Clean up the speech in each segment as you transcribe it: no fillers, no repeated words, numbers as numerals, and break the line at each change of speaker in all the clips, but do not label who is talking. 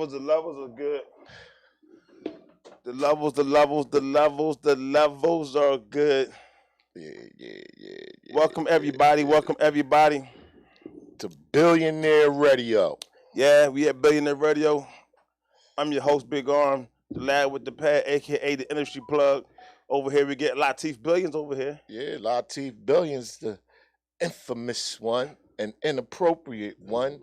The levels are good. The levels are good.
Yeah.
Welcome everybody. Welcome everybody
to Billionaire Radio.
Yeah, we at Billionaire Radio. I'm your host, Big Arm, the lad with the pad, aka the industry plug. Over here we get Latif Billions over here.
Yeah, Latif Billions, the infamous one, an inappropriate one,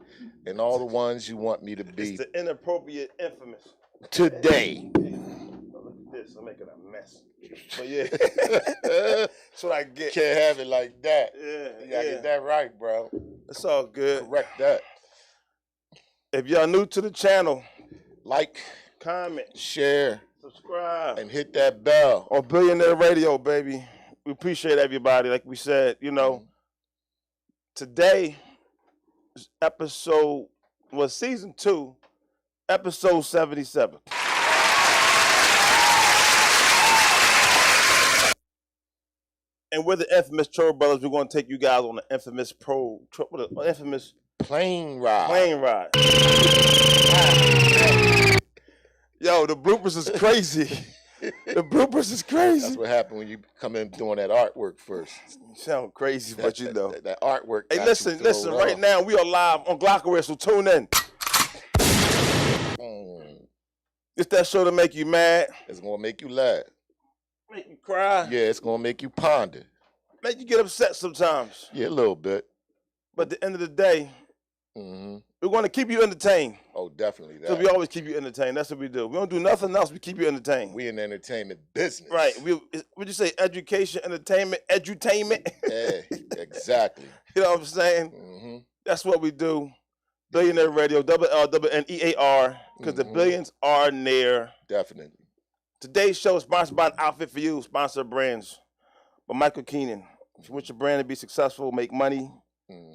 and all the ones you want me to be.
It's the inappropriate infamous.
Today.
Look at this, I'm making a mess. But yeah, that's what I get.
Can't have it like that.
Yeah,
you gotta get that right, bro.
It's all good.
Correct that.
If y'all new to the channel,
like,
comment,
share,
subscribe,
and hit that bell.
On Billionaire Radio, baby. We appreciate everybody. Like we said, you know, today episode was season 2, episode 77. And we're the infamous Troll Brothers. We're going to take you guys on the infamous infamous
plane ride.
Yo, the bloopers is crazy. The bloopers is crazy.
That's what happened when you come in doing that artwork first.
You sound crazy, but you know.
That artwork.
Hey, listen, right now we are live on Glockaway, so tune in. It's that show to make you mad.
It's going to make you laugh.
Make you cry.
Yeah, it's going to make you ponder.
Make you get upset sometimes.
Yeah, a little bit.
But at the end of the day, we're going to keep you entertained.
Oh, definitely that.
So we always keep you entertained. That's what we do. We don't do nothing else. We keep you entertained.
We in the entertainment business.
Right. Would you say education, entertainment, edutainment?
Yeah, exactly.
You know what I'm saying? That's what we do. Billionaire Radio, LLNEAR, because the billions are near.
Definitely.
Today's show is sponsored by an outfit for you, sponsor brands by Michael Keenan. If you want your brand to be successful, make money,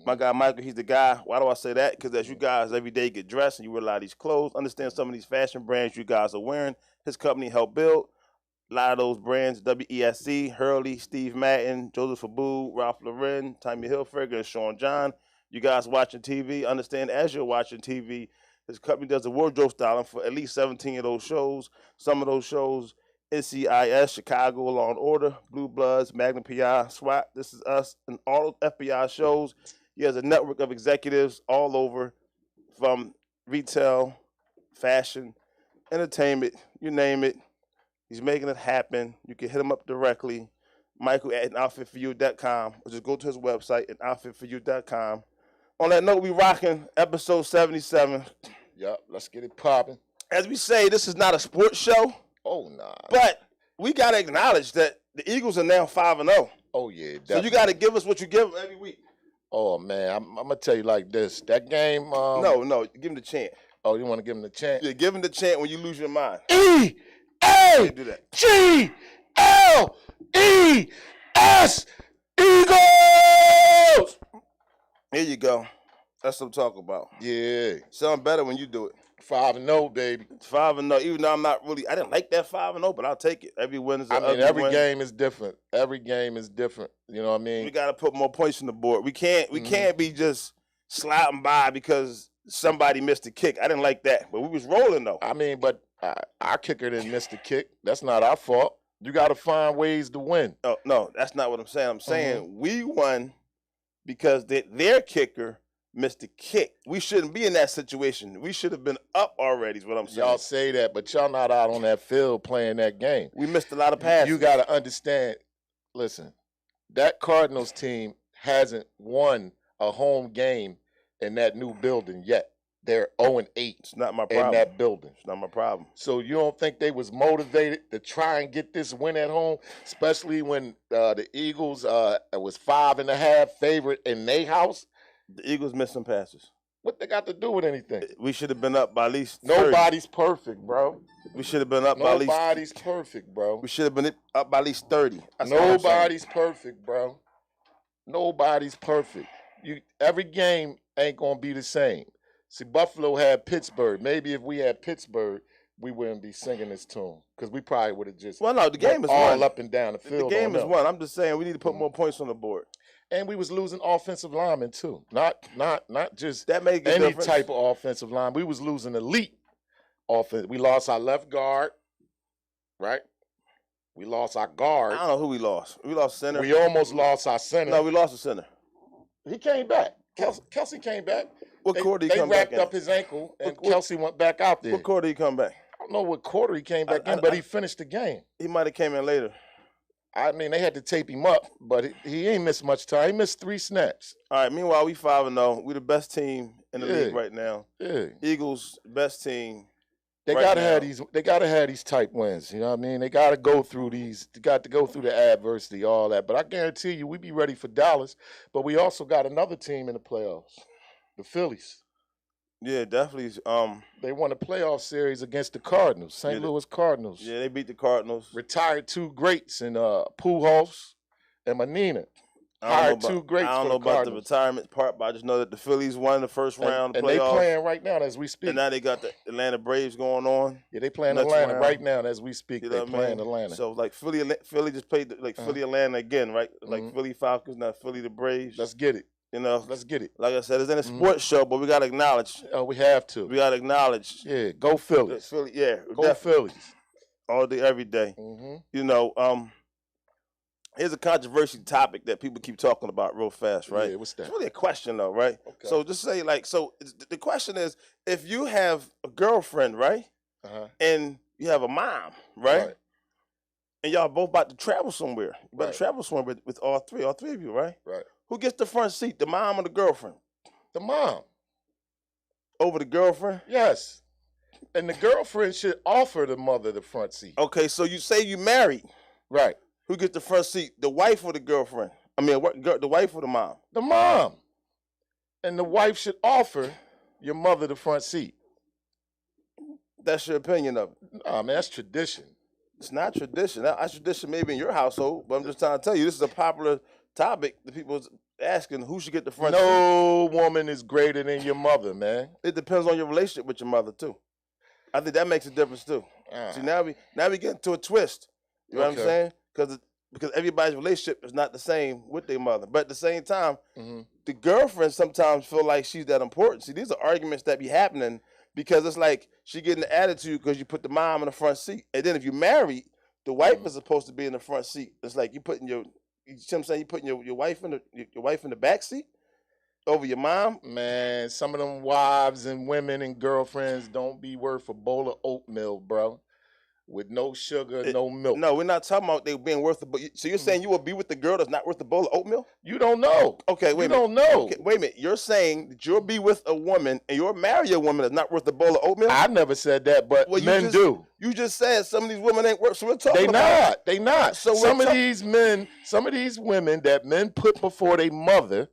my guy Michael, he's the guy. Why do I say that? Because as you guys every day get dressed and you wear a lot of these clothes, understand some of these fashion brands you guys are wearing, his company helped build. A lot of those brands, WESC, Hurley, Steve Madden, Joseph Abboud, Ralph Lauren, Tommy Hilfiger, and Sean John. You guys watching TV, understand as you're watching TV, his company does the wardrobe styling for at least 17 of those shows. Some of those shows, NCIS, Chicago, Law & Order, Blue Bloods, Magnum PI, SWAT, This Is Us, and all FBI shows. He has a network of executives all over from retail, fashion, entertainment, you name it. He's making it happen. You can hit him up directly, Michael at anoutfitforyou.com, or just go to his website, anoutfitforyou.com. On that note, we rocking episode 77.
Yep, let's get it popping.
As we say, this is not a sports show.
Oh, nah.
But we got to acknowledge that the Eagles are now 5-0.
Oh, yeah, definitely.
So you got to give us what you give them every week.
Oh, man, I'm going to tell you like this. That game...
No, give him the chant.
Oh, you want to give him the chant?
Yeah, give him the chant when you lose your mind.
E-A-G-L-E-S, Eagles!
Here you go. That's what I'm talking about.
Yeah.
Sound better when you do it.
5-0, baby.
5-0. Even though I didn't like that 5-0, but I'll take it. Every win is a
every game is different. Every game is different. You know what I mean?
We got to put more points on the board. We can't be just sliding by because somebody missed a kick. I didn't like that. But we was rolling, though.
I mean, but our kicker didn't miss the kick. That's not our fault. You got to find ways to win.
Oh, no, that's not what I'm saying. I'm saying we won because their kicker missed the kick. We shouldn't be in that situation. We should have been up already is what I'm saying.
Y'all say that, but y'all not out on that field playing that game.
We missed a lot of passes.
You got to understand, listen, that Cardinals team hasn't won a home game in that new building yet. They're 0-8.
It's not my problem.
In that building.
It's not my problem.
So you don't think they was motivated to try and get this win at home, especially when the Eagles was 5.5 favorite in their house?
The Eagles missed some passes.
What they got to do with anything?
We should have been up by at least 30.
Nobody's perfect, bro.
We should have been up by at least...
Nobody's perfect, bro.
We should have been up by at least 30.
Nobody's perfect, bro. Nobody's perfect. Every game ain't going to be the same. See, Buffalo had Pittsburgh. Maybe if we had Pittsburgh, we wouldn't be singing this tune because we probably would have just
the game is
all
won.
Up and down the field.
The game is won. I'm just saying we need to put more points on the board.
And we was losing offensive linemen too. Not just
that make
any type of offensive line. We was losing elite offense. We lost our left guard, right? We lost our guard.
I don't know who we lost. We lost center.
We almost lost our center.
No, we lost the center.
He came back. Kelsey came back.
What quarter did he come back in?
They wrapped up his ankle, and Kelsey went back out there.
What quarter did he come back?
I don't know what quarter he came back in, but he finished the game.
He might have came in later.
I mean, they had to tape him up, but he ain't missed much time. He missed 3 snaps.
All right, meanwhile, we 5-0. We the best team in the league right now.
Yeah.
Eagles, best team.
They gotta have these type wins. You know what I mean? They gotta go through these. They got to go through the adversity, all that. But I guarantee you, we be ready for Dallas. But we also got another team in the playoffs, the Phillies.
Yeah, definitely.
They won a playoff series against the Cardinals, St. Louis Cardinals.
Yeah, they beat the Cardinals.
Retired 2 greats in Pujols and Manina. Hired 2 greats.
I don't know about the retirement part, but I just know that the Phillies won the first round of the playoffs.
And they playing right now as we speak.
And now they got the Atlanta Braves going on.
Yeah, they playing Atlanta right now as we speak. They playing Atlanta.
So like Philly just played Philly Atlanta again, right? Like Philly Falcons, now Philly the Braves.
Let's get it.
You know,
let's get it.
Like I said, it's in a sports show, but we gotta acknowledge.
Oh, we have to.
We gotta acknowledge.
Yeah, go Phillies.
Philly, yeah,
go Phillies.
All day, every day. You know, here's a controversial topic that people keep talking about real fast, right?
Yeah, what's that?
It's really a question, though, right?
Okay.
So just say the question is, if you have a girlfriend, right, and you have a mom, right, and y'all both about to travel somewhere, you about to travel somewhere with all three of you, right?
Right.
Who gets the front seat, the mom or the girlfriend?
The mom.
Over the girlfriend?
Yes. And the girlfriend should offer the mother the front seat.
Okay, so you say you married.
Right.
Who gets the front seat, the wife or the girlfriend? I mean, the wife or the mom?
The mom. And the wife should offer your mother the front seat.
That's your opinion of it?
Nah, man, that's tradition.
It's not tradition. That's tradition maybe in your household, but I'm just trying to tell you, this is a popular topic that people's asking who should get the front seat.
No woman is greater than your mother, man.
It depends on your relationship with your mother too. I think that makes a difference too. See, now we get into a twist. You know what I'm saying? Because everybody's relationship is not the same with their mother. But at the same time, the girlfriend sometimes feel like she's that important. See, these are arguments that be happening because it's like she getting the attitude because you put the mom in the front seat. And then if you're married, the wife is supposed to be in the front seat. It's like you putting you see what I'm saying? You putting your wife in the back seat over your mom.
Man, some of them wives and women and girlfriends don't be worth a bowl of oatmeal, bro, with no sugar, no milk.
No, we're not talking about they being worth it. So you're saying you will be with the girl that's not worth a bowl of oatmeal?
You don't know.
Okay, wait a minute.
You don't know.
Okay, wait a minute. You're saying that you'll be with a woman and you'll marry a woman that's not worth a bowl of oatmeal?
I never said that, but men do.
You just said some of these women ain't worth. So we're talking about.
They not. So some of these women that men put before their mother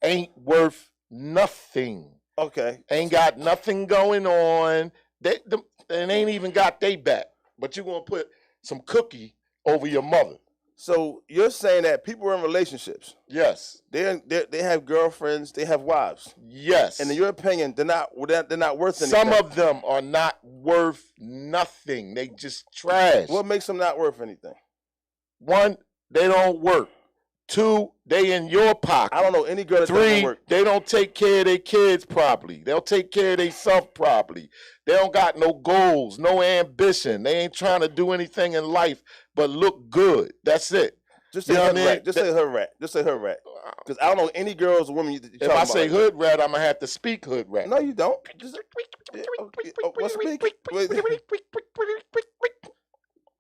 ain't worth nothing.
Okay.
Ain't got nothing going on. And ain't even got they back. But you're going to put some cookie over your mother.
So you're saying that people are in relationships.
Yes.
They have girlfriends, they have wives.
Yes.
And in your opinion, they're not worth anything.
Some of them are not worth nothing. They just trash.
What makes them not worth anything?
1, they don't work. 2, they in your pocket.
I don't know any girl that doesn't work.
3, they don't take care of their kids properly. They'll take care of themselves properly. They don't got no goals, no ambition. They ain't trying to do anything in life but look good. That's it.
Just say hood rat. Just say hood rat. Just say hood rat. Because I don't know any girls or women you talking about.
If I say hood rat, I'm going to have to speak hood rat.
No, you don't. What's speak?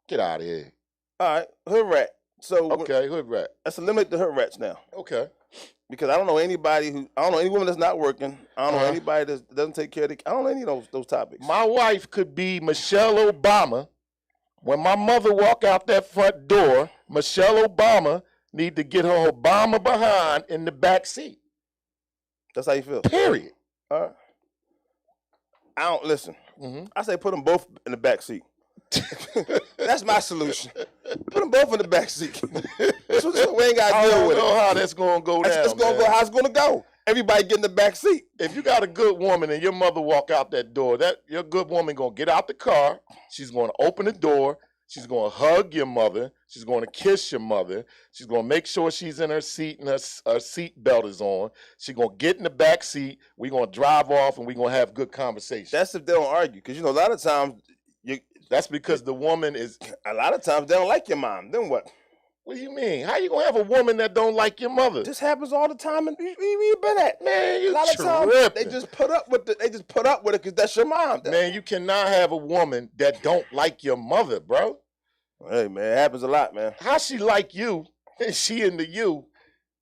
Get out of here.
All right, hood rat. So
okay, hood rat.
Let's eliminate the hood rats now.
Okay.
Because I don't know any woman that's not working. I don't know anybody that doesn't take care of I don't know any of those topics.
My wife could be Michelle Obama. When my mother walk out that front door, Michelle Obama need to get her Obama behind in the back seat.
That's how you feel.
Period.
All right. I don't listen. I say put them both in the back seat. That's my solution. Put them both in the back seat. So we ain't got to deal with it.
I don't know how that's going to go down.
It's going to go how it's going to go. Everybody get in the back seat.
If you got a good woman and your mother walk out that door, your good woman going to get out the car. She's going to open the door. She's going to hug your mother. She's going to kiss your mother. She's going to make sure she's in her seat and her seat belt is on. She's going to get in the back seat. We're going to drive off and we're going to have good conversation.
That's if they don't argue. Because, you know, a lot of times...
That's because the woman is...
A lot of times they don't like your mom. Then what?
What do you mean? How you going to have a woman that don't like your mother?
This happens all the time. And where you been at?
Man, you
a lot of times they just put up with it. They just put up with it because that's your mom.
Man, you cannot have a woman that don't like your mother, bro.
Hey, man, it happens a lot, man.
How she like you and she into you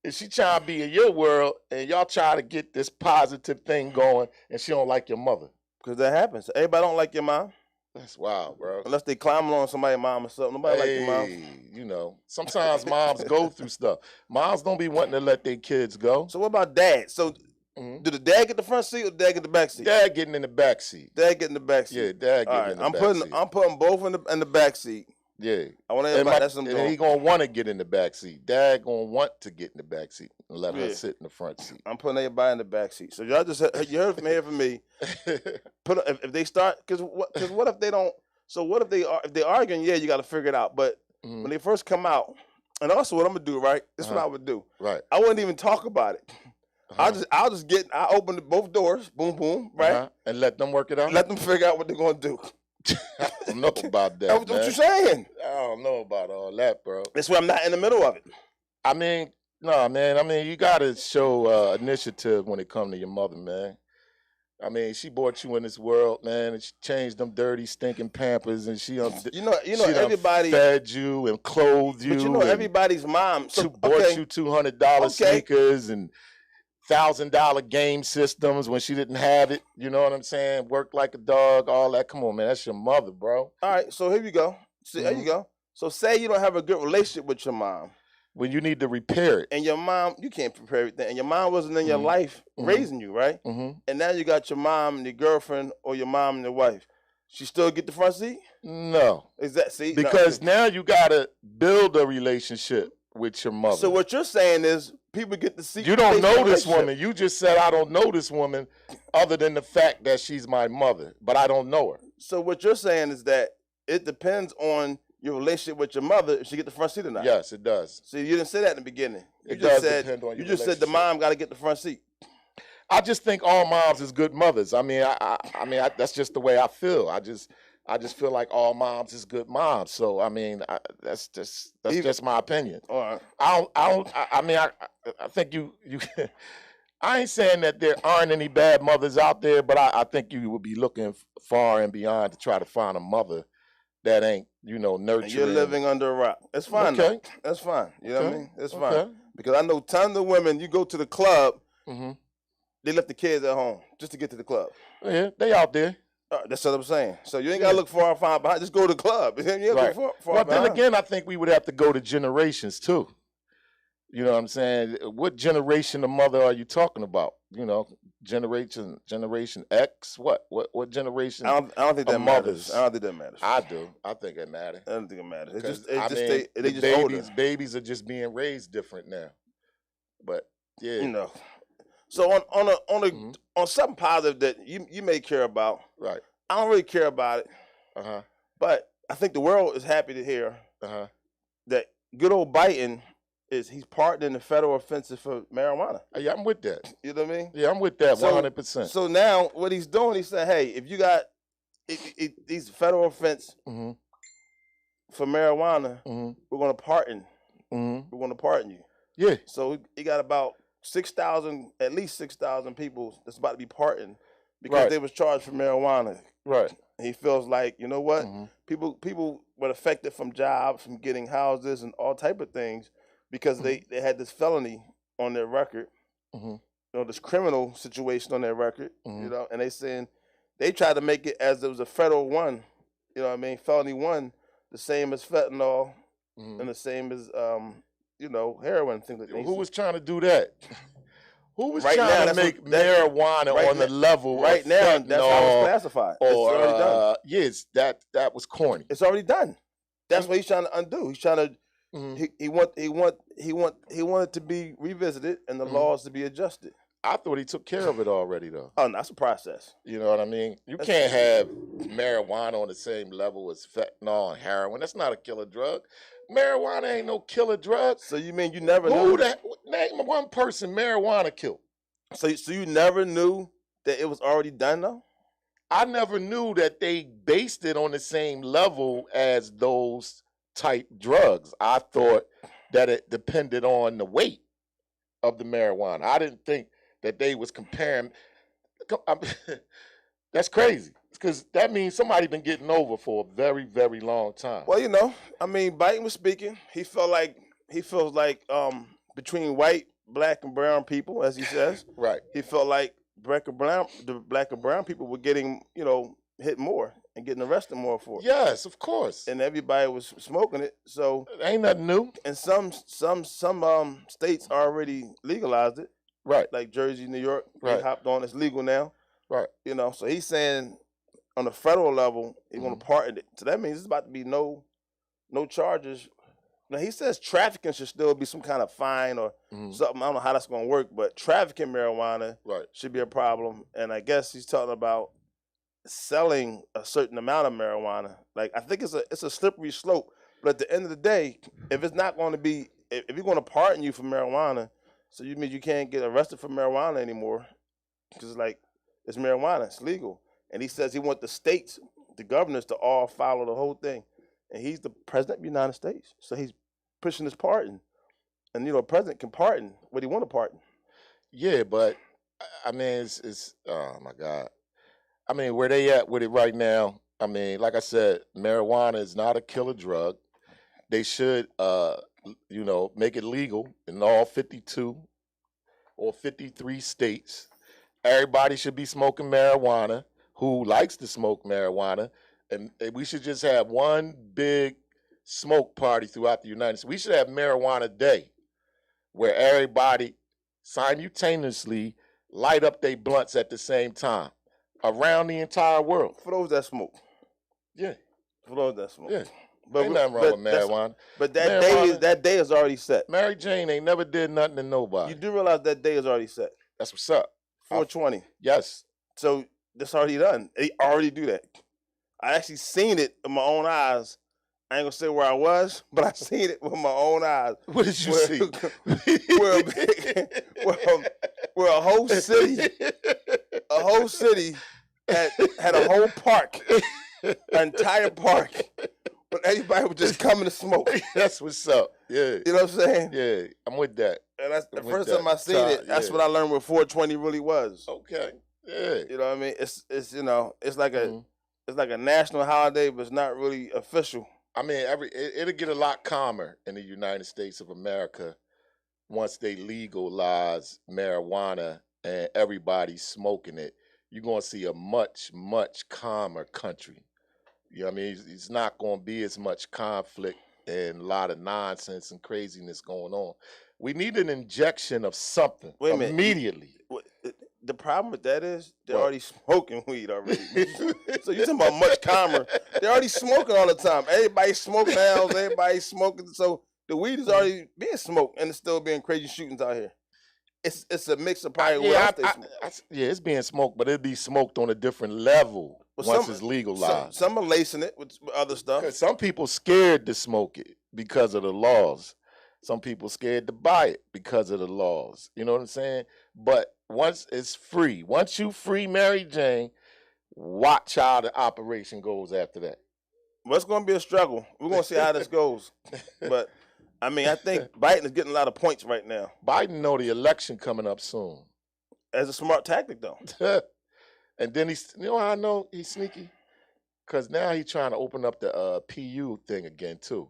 and she trying to be in your world and y'all try to get this positive thing going and she don't like your mother?
Because that happens. Everybody don't like your mom.
That's wild, bro.
Unless they climbing on somebody's mom or something. Nobody like your mom.
You know, sometimes moms go through stuff. Moms don't be wanting to let their kids go.
So what about dad? So do the dad get the front seat or the dad get the back seat?
Dad getting in the back seat.
Dad getting the back seat.
Yeah, dad getting in the back seat.
I'm putting both in the back seat.
Yeah.
I want everybody that's
and he gonna want to get in the back seat. Dad gonna want to get in the back seat and let her sit in the front seat.
I'm putting everybody in the back seat. So y'all just you heard from here from me. If they start because what if they don't? So what if they're arguing? Yeah, you got to figure it out. But when they first come out, and also what I'm gonna do, right? This is what I would do.
Right.
I wouldn't even talk about it. I'll open both doors, boom, boom, right?
And let them work it out.
Let them figure out what they're gonna do.
I don't know about that.
That's what you're saying.
I don't know about all that, bro.
That's why I'm not in the middle of it.
I mean, no, man. I mean, you gotta show initiative when it comes to your mother, man. I mean, she brought you in this world, man, and she changed them dirty, stinking Pampers, and she
everybody
fed you and clothed you.
But you know, everybody's mom
bought you $200 sneakers and $1,000 game systems when she didn't have it. You know what I'm saying? Worked like a dog, all that. Come on, man, that's your mother, bro.
All right, so here you go. See, there you go. So say you don't have a good relationship with your mom.
When you need to repair it.
And your mom, you can't prepare everything. And your mom wasn't in your life raising you, right? And now you got your mom and your girlfriend or your mom and your wife. She still get the front seat?
No.
Is that, see?
Because now you got to build a relationship with your mother.
So what you're saying is people get the seat.
You don't know this woman. You just said, I don't know this woman other than the fact that she's my mother. But I don't know her.
So what you're saying is that it depends on your relationship with your mother if she get the front seat or not.
Yes, it does.
See, you didn't say that in the beginning.
It does depend on your
You just said the mom got to get the front seat.
I just think all moms is good mothers. I mean, that's just the way I feel. I just feel like all moms is good moms. So I mean, that's just my opinion.
All right.
I think you. I ain't saying that there aren't any bad mothers out there, but I think you would be looking far and beyond to try to find a mother that ain't, nurturing.
And you're living under a rock. That's fine.
Okay.
Though. That's fine. You know what I mean? That's fine. Because I know tons of women, you go to the club, they left the kids at home just to get to the club.
Yeah, they out there.
That's what I'm saying. So you ain't got to look far behind. Just go to the club. You ain't
right.
Look far
well,
behind.
Then again, I think we would have to go to generations too. You know what I'm saying? What generation of mother are you talking about? Generation X? What generation?
I don't think that matters. I don't think that matters.
I do. I think it matters.
I don't think it matters.
Babies are just being raised different now. But yeah,
So on something positive that you may care about,
right?
I don't really care about it. But I think the world is happy to hear that good old Biden he's pardoned in the federal offenses for marijuana.
Yeah, I'm with that.
You know what I mean?
Yeah, I'm with that 100%.
So now what he's doing, he said, hey, if you got these federal offense for marijuana, we're going to pardon. We're going to pardon you.
Yeah.
So he got about at least 6,000 people that's about to be pardoned because they was charged for marijuana.
Right.
And he feels like, you know what? People were affected from jobs, from getting houses and all type of things because they had this felony on their record, this criminal situation on their record, and they saying they tried to make it as it was a federal one, felony one, the same as fentanyl and the same as heroin, things like that.
Who was trying to do that? Who was trying to make marijuana on the level
right now? That's how it's classified. It's already done.
Yes, that was corny.
It's already done. That's what he's trying to undo. He's trying to. He wanted to be revisited and the laws to be adjusted.
I thought he took care of it already, though.
Oh, no, that's a process.
You know what I mean? You can't have marijuana on the same level as fentanyl and heroin. That's not a killer drug. Marijuana ain't no killer drug.
So you mean you never knew?
Name one person marijuana killed.
So you never knew that it was already done, though?
I never knew that they based it on the same level as those type drugs. I thought that it depended on the weight of the marijuana. I didn't think that they was comparing. That's crazy, because that means somebody been getting over for a very, very long time.
Well, you know, I mean, Biden was speaking. He feels like between white, black, and brown people, as he says.
Right.
He felt like the black and brown people were getting, you know, hit more and getting arrested more for it.
Yes, of course.
And everybody was smoking it. So
it ain't nothing new.
And some states already legalized it.
Right.
Like Jersey, New York,
right.
They hopped on. It's legal now.
Right.
You know, so he's saying on the federal level, he want to pardon it. So that means it's about to be no charges. Now, he says trafficking should still be some kind of fine or something. I don't know how that's going to work, but trafficking marijuana should be a problem. And I guess he's talking about selling a certain amount of marijuana. Like, I think it's a slippery slope. But at the end of the day, if it's not going to be, if you're going to pardon you for marijuana, so you mean you can't get arrested for marijuana anymore, because like it's marijuana, it's legal. And he says he wants the states, the governors, to all follow the whole thing. And he's the president of the United States, so he's pushing his pardon. And you know, a president can pardon what he want to pardon.
Yeah, but I mean, it's oh my God. I mean, where they at with it right now? I mean, like I said, marijuana is not a killer drug. They should, you know, make it legal in all 52 or 53 states. Everybody should be smoking marijuana who likes to smoke marijuana. And we should just have one big smoke party throughout the United States. We should have Marijuana Day, where everybody simultaneously light up their blunts at the same time around the entire world.
For those that smoke.
Yeah.
For those that smoke.
Yeah. But ain't nothing wrong with marijuana.
But that day is already set.
Mary Jane ain't never did nothing to nobody.
You do realize that day is already set.
That's what's up.
420.
Yes.
So that's already done. They already do that. I actually seen it with my own eyes. I ain't gonna say where I was, but I seen it with my own eyes.
What did you see?
where a whole city had a whole park, an entire park, but everybody was just coming to smoke.
That's what's up. Yeah.
You know what I'm saying?
Yeah, I'm with that.
And that's the first time I seen it. That's what I learned what 420 really was.
Okay. Yeah.
You know what I mean? It's you know, it's like a national holiday, but it's not really official.
I mean, it'll get a lot calmer in the United States of America once they legalize marijuana and everybody's smoking it. You're going to see a much, much calmer country. You know what I mean? It's not going to be as much conflict and a lot of nonsense and craziness going on. We need an injection of something immediately.
The problem with that is they're already smoking weed already. So you're talking about much calmer. They're already smoking all the time. Everybody's smoking now. Everybody's smoking. So the weed is already being smoked, and it's still being crazy shootings out here. It's a mix of probably
it's being smoked, but it'll be smoked on a different level once it's legalized.
Some are lacing it with other stuff.
Some people scared to smoke it because of the laws. Some people scared to buy it because of the laws. You know what I'm saying? But once it's free, once you free Mary Jane, watch how the operation goes after that.
Well, it's going to be a struggle. We're going to see how this goes. But, I mean, I think Biden is getting a lot of points right now.
Biden know the election coming up soon.
As a smart tactic, though.
And then you know how I know he's sneaky? Because now he's trying to open up the PU thing again, too.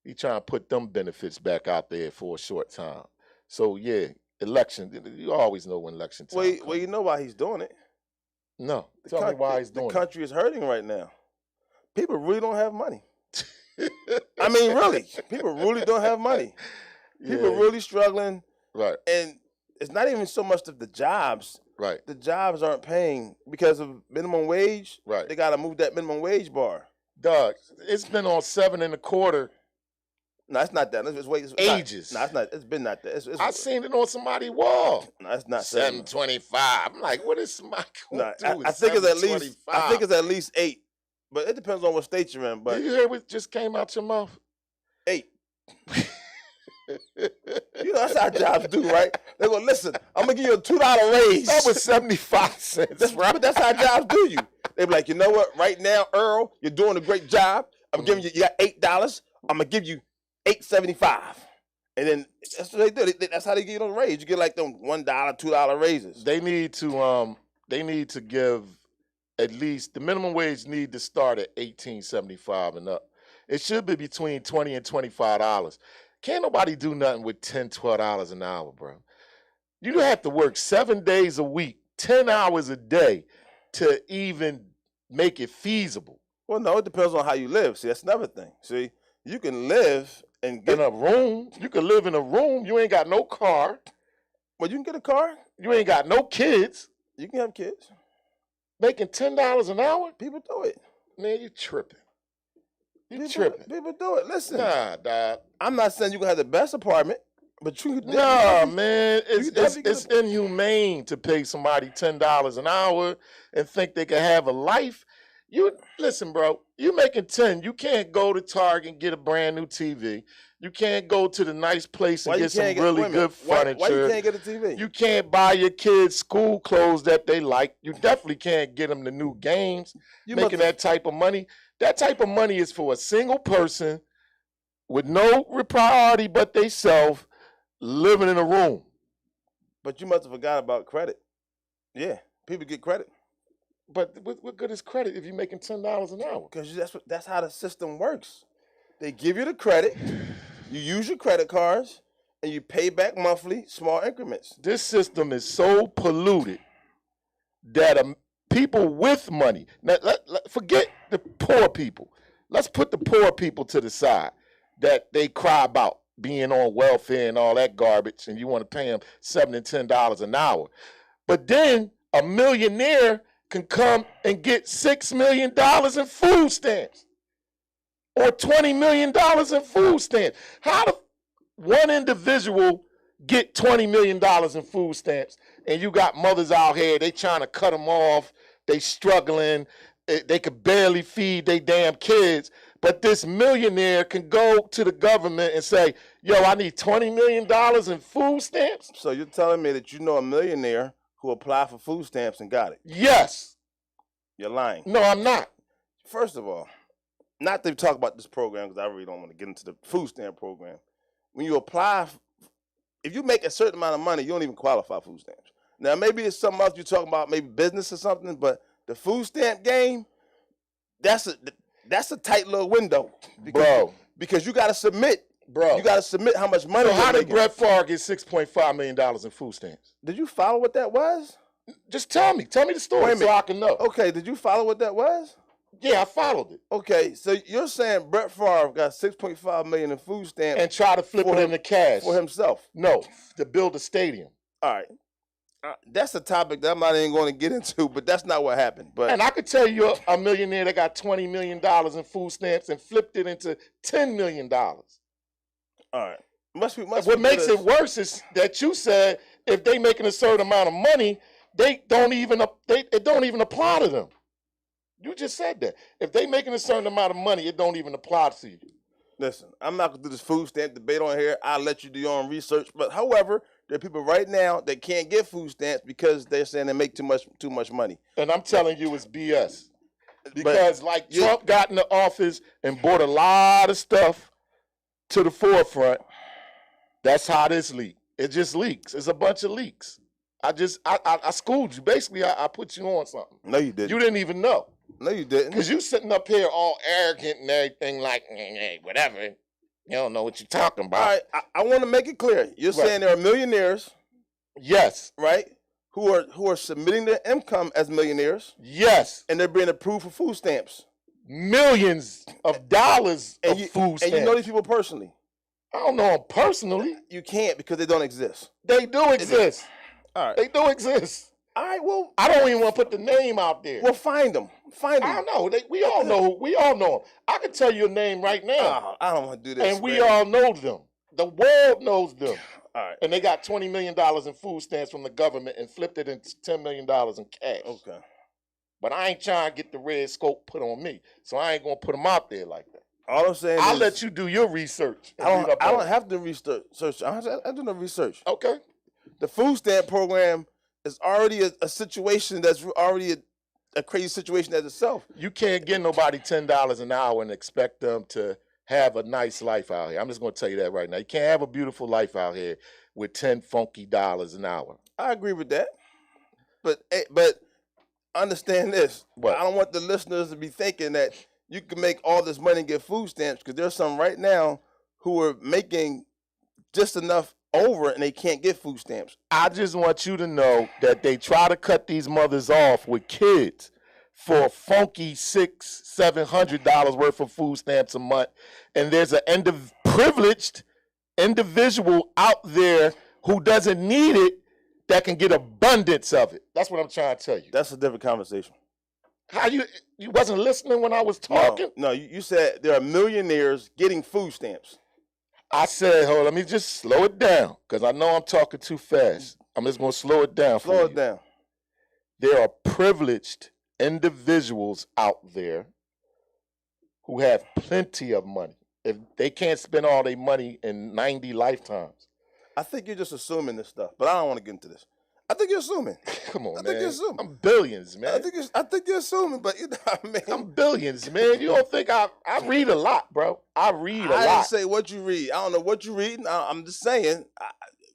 He's trying to put them benefits back out there for a short time. So, yeah. Election, you always know when election time
Well, you know why he's doing it.
No, tell me why he's doing it.
The country is hurting right now. People really don't have money. I mean, really. People really don't have money. People are really struggling.
Right.
And it's not even so much of the jobs.
Right.
The jobs aren't paying because of minimum wage.
Right.
They got to move that minimum wage bar.
Doug, it's been on 7.25.
No, it's not that. It's wait.
Ages.
No, it's not. It's been not that.
I seen it on somebody's wall.
No, it's not
725. I'm like, what is somebody going to do?
I think it's at least. I think it's at least 8, but it depends on what state you're in. But
did you hear what just came out your mouth?
8. You know, that's how jobs do, right? They go, listen, I'm gonna give you a $2 raise.
That was 75 cents.
But that's how jobs do you. They be like, you know what? Right now, Earl, you're doing a great job. I'm giving you got $8. I'm gonna give you $8.75. And then that's what they do. That's how they give you those raises. You get like them $1, $2 raises.
They need to give at least the minimum wage need to start at $18.75 and up. It should be between $20 and $25. Can't nobody do nothing with $10, $12 an hour, bro. You have to work 7 days a week, 10 hours a day to even make it feasible.
Well, no, it depends on how you live. See, that's another thing. See, you can live and get
in a room. You can live in a room. You ain't got no car.
Well, you can get a car.
You ain't got no kids.
You can have kids.
Making $10 an hour?
People do it.
Man, you tripping.
People do it. Listen.
Nah, dog.
I'm not saying you can have the best apartment, but you can.
Nah, man. It's inhumane to pay somebody $10 an hour and think they can have a life. You listen, bro. You making 10. You can't go to Target and get a brand new TV. You can't go to the nice place and get some really good furniture.
Why you can't get a TV?
You can't buy your kids school clothes that they like. You definitely can't get them the new games. You making that type of money. That type of money is for a single person with no priority but they self living in a room.
But you must have forgot about credit. Yeah, people get credit.
But what good is credit if you're making $10 an hour?
Because that's how the system works. They give you the credit, you use your credit cards, and you pay back monthly, small increments.
This system is so polluted that people with money, now, forget the poor people. Let's put the poor people to the side that they cry about being on welfare and all that garbage, and you want to pay them $7 and $10 an hour. But then a millionaire can come and get $6 million in food stamps or $20 million in food stamps. How does one individual get $20 million in food stamps and you got mothers out here, they trying to cut them off, they struggling, they could barely feed their damn kids, but this millionaire can go to the government and say, yo, I need $20 million in food stamps?
So you're telling me that you know a millionaire who applied for food stamps and got it?
Yes.
You're lying.
No, I'm not.
First of all, not to talk about this program because I really don't want to get into the food stamp program. When you apply, if you make a certain amount of money, you don't even qualify for food stamps. Now, maybe it's something else you're talking about, maybe business or something, but the food stamp game, that's a tight little window. Because you got to submit. Bro, you got to submit how much money.
So how did Brett Favre get $6.5 million in food stamps?
Did you follow what that was?
Just tell me the story so I can know.
Okay, did you follow what that was?
Yeah, I followed it.
Okay, so you're saying Brett Favre got $6.5 million in food stamps
and try to flip it into cash
for himself?
No, to build a stadium.
All right. That's a topic that I'm not even going to get into, but that's not what happened. But
and I could tell you a millionaire that got $20 million in food stamps and flipped it into $10 million. All
right.
What makes it worse is that you said if they making a certain amount of money, it don't even apply to them. You just said that. If they making a certain amount of money, it don't even apply to you.
Listen, I'm not going to do this food stamp debate on here. I'll let you do your own research. But however, there are people right now that can't get food stamps because they're saying they make too much money.
And I'm telling you it's BS. Because Trump got in the office and brought a lot of stuff to the forefront. That's how this leaked. It just leaks. It's a bunch of leaks. I schooled you. Basically, I put you on something.
No, you didn't.
You didn't even know.
No, you didn't.
Because you sitting up here all arrogant and everything like, hey, whatever. You don't know what you're talking about.
All right, I want to make it clear. You're saying there are millionaires.
Yes.
Right? Who are submitting their income as millionaires.
Yes.
And they're being approved for food stamps.
Millions of dollars of food stamps.
And you know these people personally.
I don't know them personally.
You can't because they don't exist.
They do exist.
All right.
They do exist.
All right, well,
I don't even want to put the name out there.
Well, find them. Find them.
I don't know. We all know. We all know them. I can tell you a name right now.
I don't want to do this.
And we all know them. The world knows them.
All right.
And they got $20 million in food stamps from the government and flipped it into $10 million in cash.
Okay.
But I ain't trying to get the red scope put on me, so I ain't gonna put them out there like that.
All I'm saying
I'll
is,
let you do your research.
I don't have to research. I do no research.
Okay.
The food stamp program is already a situation that's already a crazy situation as itself.
You can't get nobody $10 an hour and expect them to have a nice life out here. I'm just gonna tell you that right now. You can't have a beautiful life out here with $10 funky an hour.
I agree with that, but understand this.
What?
I don't want the listeners to be thinking that you can make all this money and get food stamps, because there's some right now who are making just enough over and they can't get food stamps.
I just want you to know that they try to cut these mothers off with kids for funky $600-700 worth of food stamps a month, and there's an privileged individual out there who doesn't need it that can get abundance of it. That's what I'm trying to tell you.
That's a different conversation.
How you wasn't listening when I was talking?
No, you said there are millionaires getting food stamps.
I said, hold on, let me just slow it down, because I know I'm talking too fast. I'm just going to slow it down for you.
Slow it down.
There are privileged individuals out there who have plenty of money. If they can't spend all their money in 90 lifetimes.
I think you're just assuming this stuff, but I don't want to get into this. I think you're assuming.
Come on, man.
I think you're assuming.
I'm billions, man.
I think you're assuming, but you know what I mean?
I'm billions, man. You don't think I read a lot, bro. I read a lot.
I didn't say what you read. I don't know what you read. I'm just saying,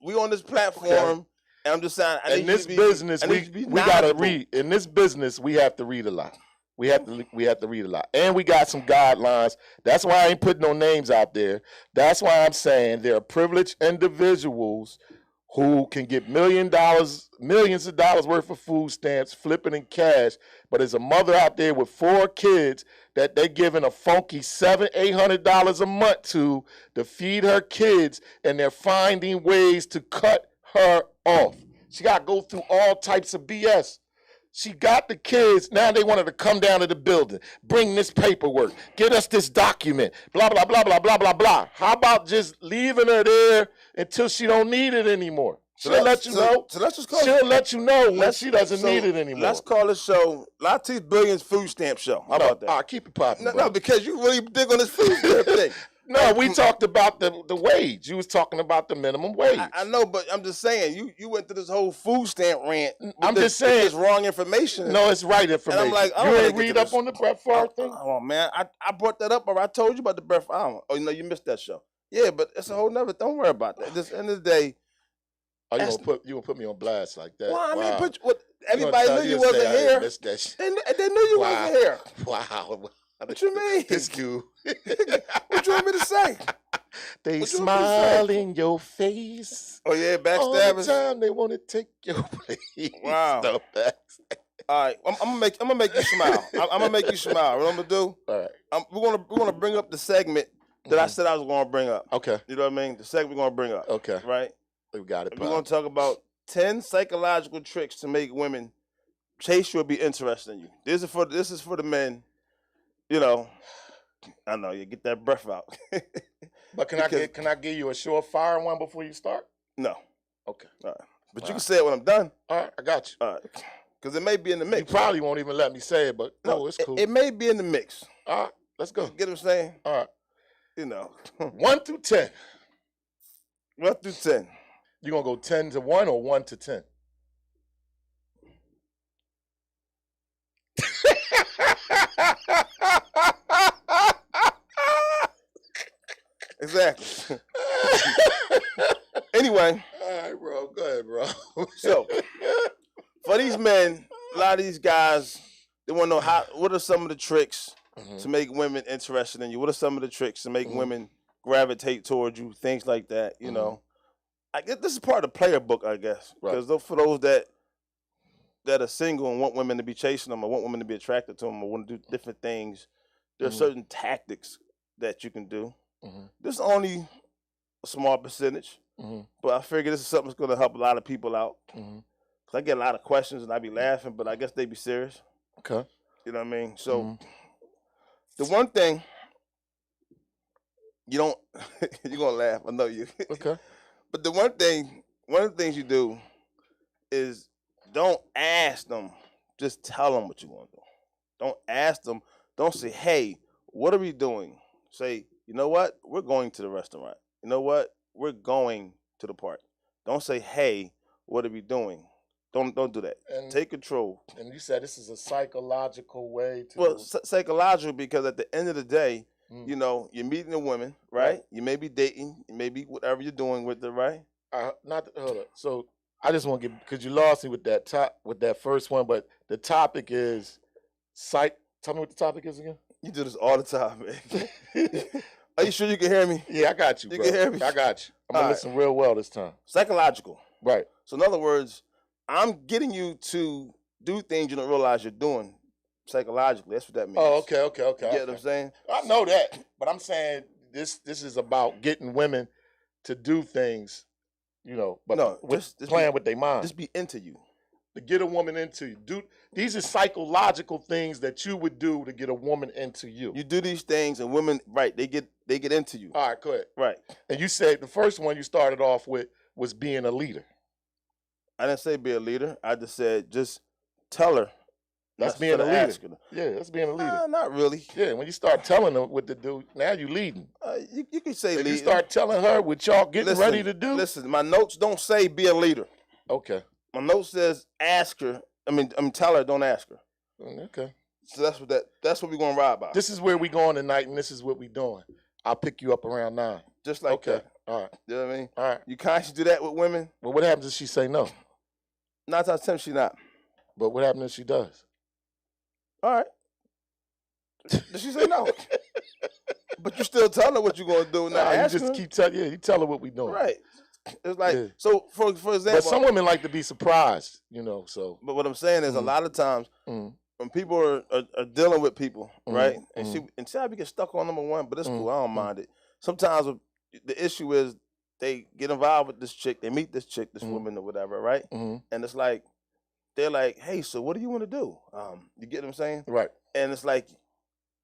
we on this platform,
Okay.
and I'm just saying,
in this business, we gotta read. In this business, we have to read a lot. We have to read a lot, and we got some guidelines. That's why I ain't putting no names out there. That's why I'm saying there are privileged individuals who can get millions of dollars worth of food stamps, flipping in cash. But there's a mother out there with 4 kids that they're giving a funky $700-800 a month to feed her kids, and they're finding ways to cut her off. She got to go through all types of BS. She got the kids. Now they want her to come down to the building, bring this paperwork, get us this document, blah, blah, blah, blah, blah, blah, blah. How about just leaving her there until she don't need it anymore? She'll let you know.
So let's just call
She'll let you know when she doesn't need it anymore.
Let's call this show Latif's Billions Food Stamp Show. How about that?
All right, keep it popping.
No, because you really dig on this food stamp thing.
No, we talked about the wage. You was talking about the minimum wage.
I know, but I'm just saying, you went through this whole food stamp rant.
I'm just saying
it's wrong information.
No, it's right information.
And I'm like,
you ain't read up on the Brett Favre thing?
Oh man, I brought that up, or I told you about the Brett Favre. Oh, you missed that show. Yeah, but it's a whole nother. Don't worry about that. At the end of the day.
Oh, you gonna put me on blast like that?
Well, I mean,
wow.
Everybody knew you wasn't here. They knew you wasn't here.
Wow.
What you mean?
This dude.
What you want me to say?
They smile in your face.
Oh yeah, backstabbers.
All the time they want to take your place.
Wow. All right, I'm gonna make you smile. I'm gonna make you smile. What I'm gonna do?
All right.
We're gonna bring up the segment that I said I was gonna bring up.
Okay.
You know what I mean? The segment we're gonna bring up.
Okay.
Right.
We got it.
We're gonna talk about 10 psychological tricks to make women chase you or be interested in you. This is for the men. You know, I know you get that breath out.
But can I give you a surefire one before you start?
No.
Okay.
All right. But you can say it when I'm done.
All right, I got you.
All right. Because it may be in the mix.
You probably won't even let me say it, but no, it's cool.
It may be in the mix.
All right, let's go.
Get what I'm saying?
All right.
You know.
1 through 10.
1 through 10.
You gonna go 10 to 1 or 1 to 10?
Exactly. Anyway.
All right, bro. Go ahead, bro.
So, for these men, a lot of these guys, they want to know what are some of the tricks to make women interested in you? What are some of the tricks to make women gravitate towards you? Things like that, you know. I guess this is part of the player book, I guess. Because for those that are single and want women to be chasing them or want women to be attracted to them or want to do different things, there are certain tactics that you can do. This is only a small percentage, but I figure this is something that's going to help a lot of people out. Because I get a lot of questions and I be laughing, but I guess they be serious.
Okay.
You know what I mean? So the one thing you don't, you're gonna laugh. I know you.
Okay.
But the one of the things you do is don't ask them. Just tell them what you want to do. Don't ask them. Don't say, hey, what are we doing? Say, you know what? We're going to the restaurant. You know what? We're going to the park. Don't say, hey, what are we doing? Don't do that.
And,
take control.
And you said this is a psychological way to.
Well, psychological, because at the end of the day, you know, you're meeting a woman, right? You may be dating, you may be whatever you're doing with her, right?
Hold up. So I just want to get, because you lost me with that first one, but the topic is Tell me what the topic is again.
You do this all the time, man. Are you sure you can hear me?
Yeah, I got you, bro.
You can hear me?
I got you. I'm gonna listen real well this time.
Psychological.
Right.
So in other words, I'm getting you to do things you don't realize you're doing psychologically. That's what that means.
Oh, okay.
You get what I'm saying?
I know that, but I'm saying this is about getting women to do things, you know, but just playing with their mind.
Just be into you.
To get a woman into you. These are psychological things that you would do to get a woman into you.
You do these things and women, right, they get into you.
All right, go ahead.
Right.
And you said the first one you started off with was being a leader.
I didn't say be a leader. I just said just tell her.
That's being a leader. Yeah, that's being a leader.
Not really.
Yeah, when you start telling her what to do, now you leading.
You can say leader.
You start telling her what y'all getting ready to do.
Listen, my notes don't say be a leader.
Okay.
My note says ask her. Tell her, don't ask her.
Okay.
So that's what we're gonna ride by.
This is where we going tonight, and this is what we doing. I'll pick you up around 9.
Just like that.
All right.
You know what I mean?
All right.
You consciously do that with women?
Well, what happens if she say no?
9 times 10, she not.
But what happens if she does?
All right. Did she say no? But you still tell her what you're gonna do. Now
you just keep telling. Yeah, you tell her what we doing.
Right. It's like so. For example,
but some women like to be surprised, you know. So,
but what I'm saying is, a lot of times when people are dealing with people, right, and see how we get stuck on number one, but it's cool. I don't mind it. Sometimes the issue is they get involved with this chick, they meet this chick, this woman or whatever, right, and it's like they're like, hey, so what do you want to do? You get what I'm saying?
Right.
And it's like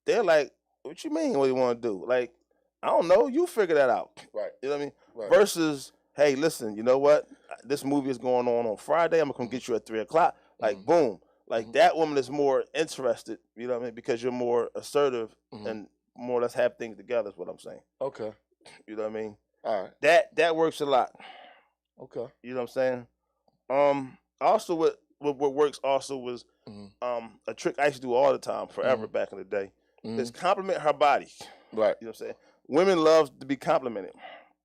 they're like, what you mean? What do you want to do? Like, I don't know. You figure that out.
Right.
You know what I mean?
Right.
Versus, hey, listen, you know what? This movie is going on Friday. I'm going to get you at 3 o'clock. Like, boom. Like, that woman is more interested, you know what I mean? Because you're more assertive and more or less have things together is what I'm saying.
Okay.
You know what I mean?
All right.
That works a lot.
Okay.
You know what I'm saying? Also, what works also was a trick I used to do all the time, forever back in the day, is compliment her body.
Right.
You know what I'm saying? Women love to be complimented.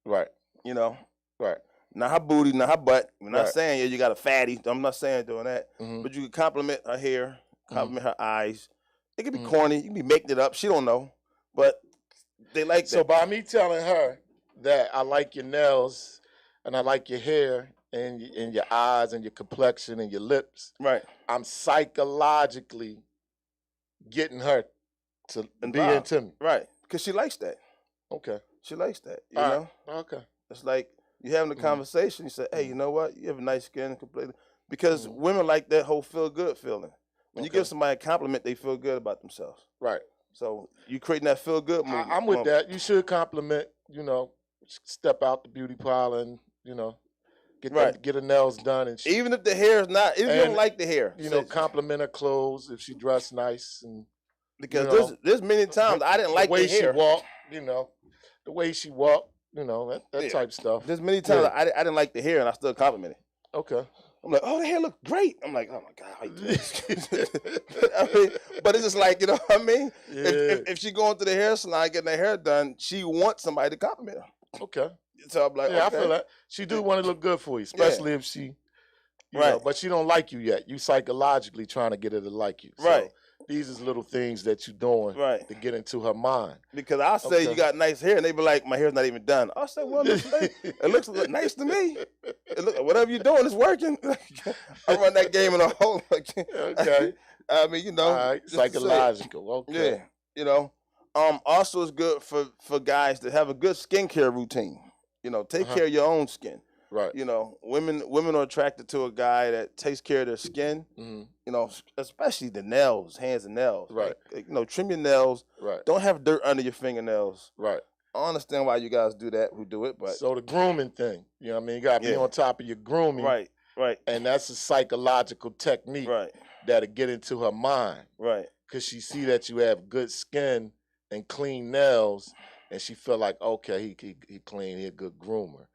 Right.
You know?
Right.
Not her booty, not her butt. We're not saying you got a fatty. I'm not saying doing that. But you can compliment her hair, compliment her eyes. It can be corny. You can be making it up. She don't know. But they like that.
So by me telling her that I like your nails and I like your hair and your eyes and your complexion and your lips,
right,
I'm psychologically getting her to be into me.
Right. Because she likes that.
Okay.
She likes that. You know?
Okay.
It's like you having a conversation. You say, hey, you know what? You have a nice skin. Completely. Because women like that whole feel-good feeling. When you give somebody a compliment, they feel good about themselves.
Right.
So you creating that feel-good mood.
I'm with that. You should compliment, you know, step out the beauty parlor and, you know, get her nails done. And
even if the hair is not, if you don't like the hair.
You know, compliment her clothes if she dressed nice. And
because there's many times I didn't like the hair.
The way she walked, you know, the way she walked, you know, that type stuff.
There's many times I didn't like the hair and I still complimented it.
Okay.
I'm like, oh, the hair look great. I'm like, oh my God, how you do this? I mean, but it's just like, you know what I mean? Yeah. If she going to the hair salon getting her hair done, she wants somebody to compliment her.
Okay.
So I'm like,
okay. I feel that. She do want to look good for you, especially if she, you know, but she don't like you yet. You psychologically trying to get her to like you. So
right.
These is little things that you're doing to get into her mind.
Because I'll say you got nice hair, and they be like, my hair's not even done. I'll say, well, it looks nice to me. Whatever you're doing is working. I run that game in a whole.
Okay.
I mean, you know.
All right. Psychological. Okay.
Yeah. You know. Also, it's good for guys to have a good skincare routine. You know, take care of your own skin.
Right.
You know, women are attracted to a guy that takes care of their skin.
Mm-hmm.
You know, especially the nails, hands and nails.
Right.
Like, you know, trim your nails.
Right.
Don't have dirt under your fingernails.
Right.
I understand why you guys do that, who do it, but
so the grooming thing, you know what I mean? You got to be on top of your grooming.
Right. Right.
And that's a psychological technique that'll get into her mind.
Right.
Because she see that you have good skin and clean nails, and she feel like, okay, he clean, he a good groomer.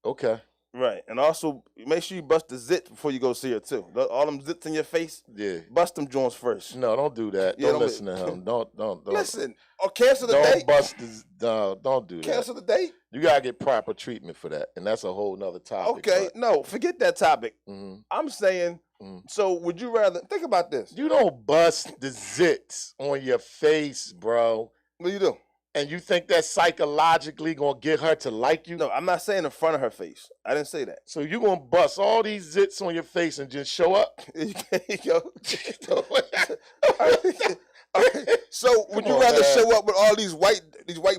Okay.
Right. And also, make sure you bust the zit before you go see her, too. All them zits in your face, bust them joints first.
No, don't do that. Don't listen to him. Don't.
Listen. Or cancel the date.
Don't bust the, don't do that.
Cancel the date.
You got to get proper treatment for that, and that's a whole nother topic.
Okay. No, forget that topic.
Mm-hmm.
I'm saying, so would you rather, think about this.
You don't bust the zits on your face, bro.
What do you do?
And you think that's psychologically going to get her to like you?
No, I'm not saying in front of her face. I didn't say that.
So you going to bust all these zits on your face and just show up?
Yo. So would you rather show up with all these white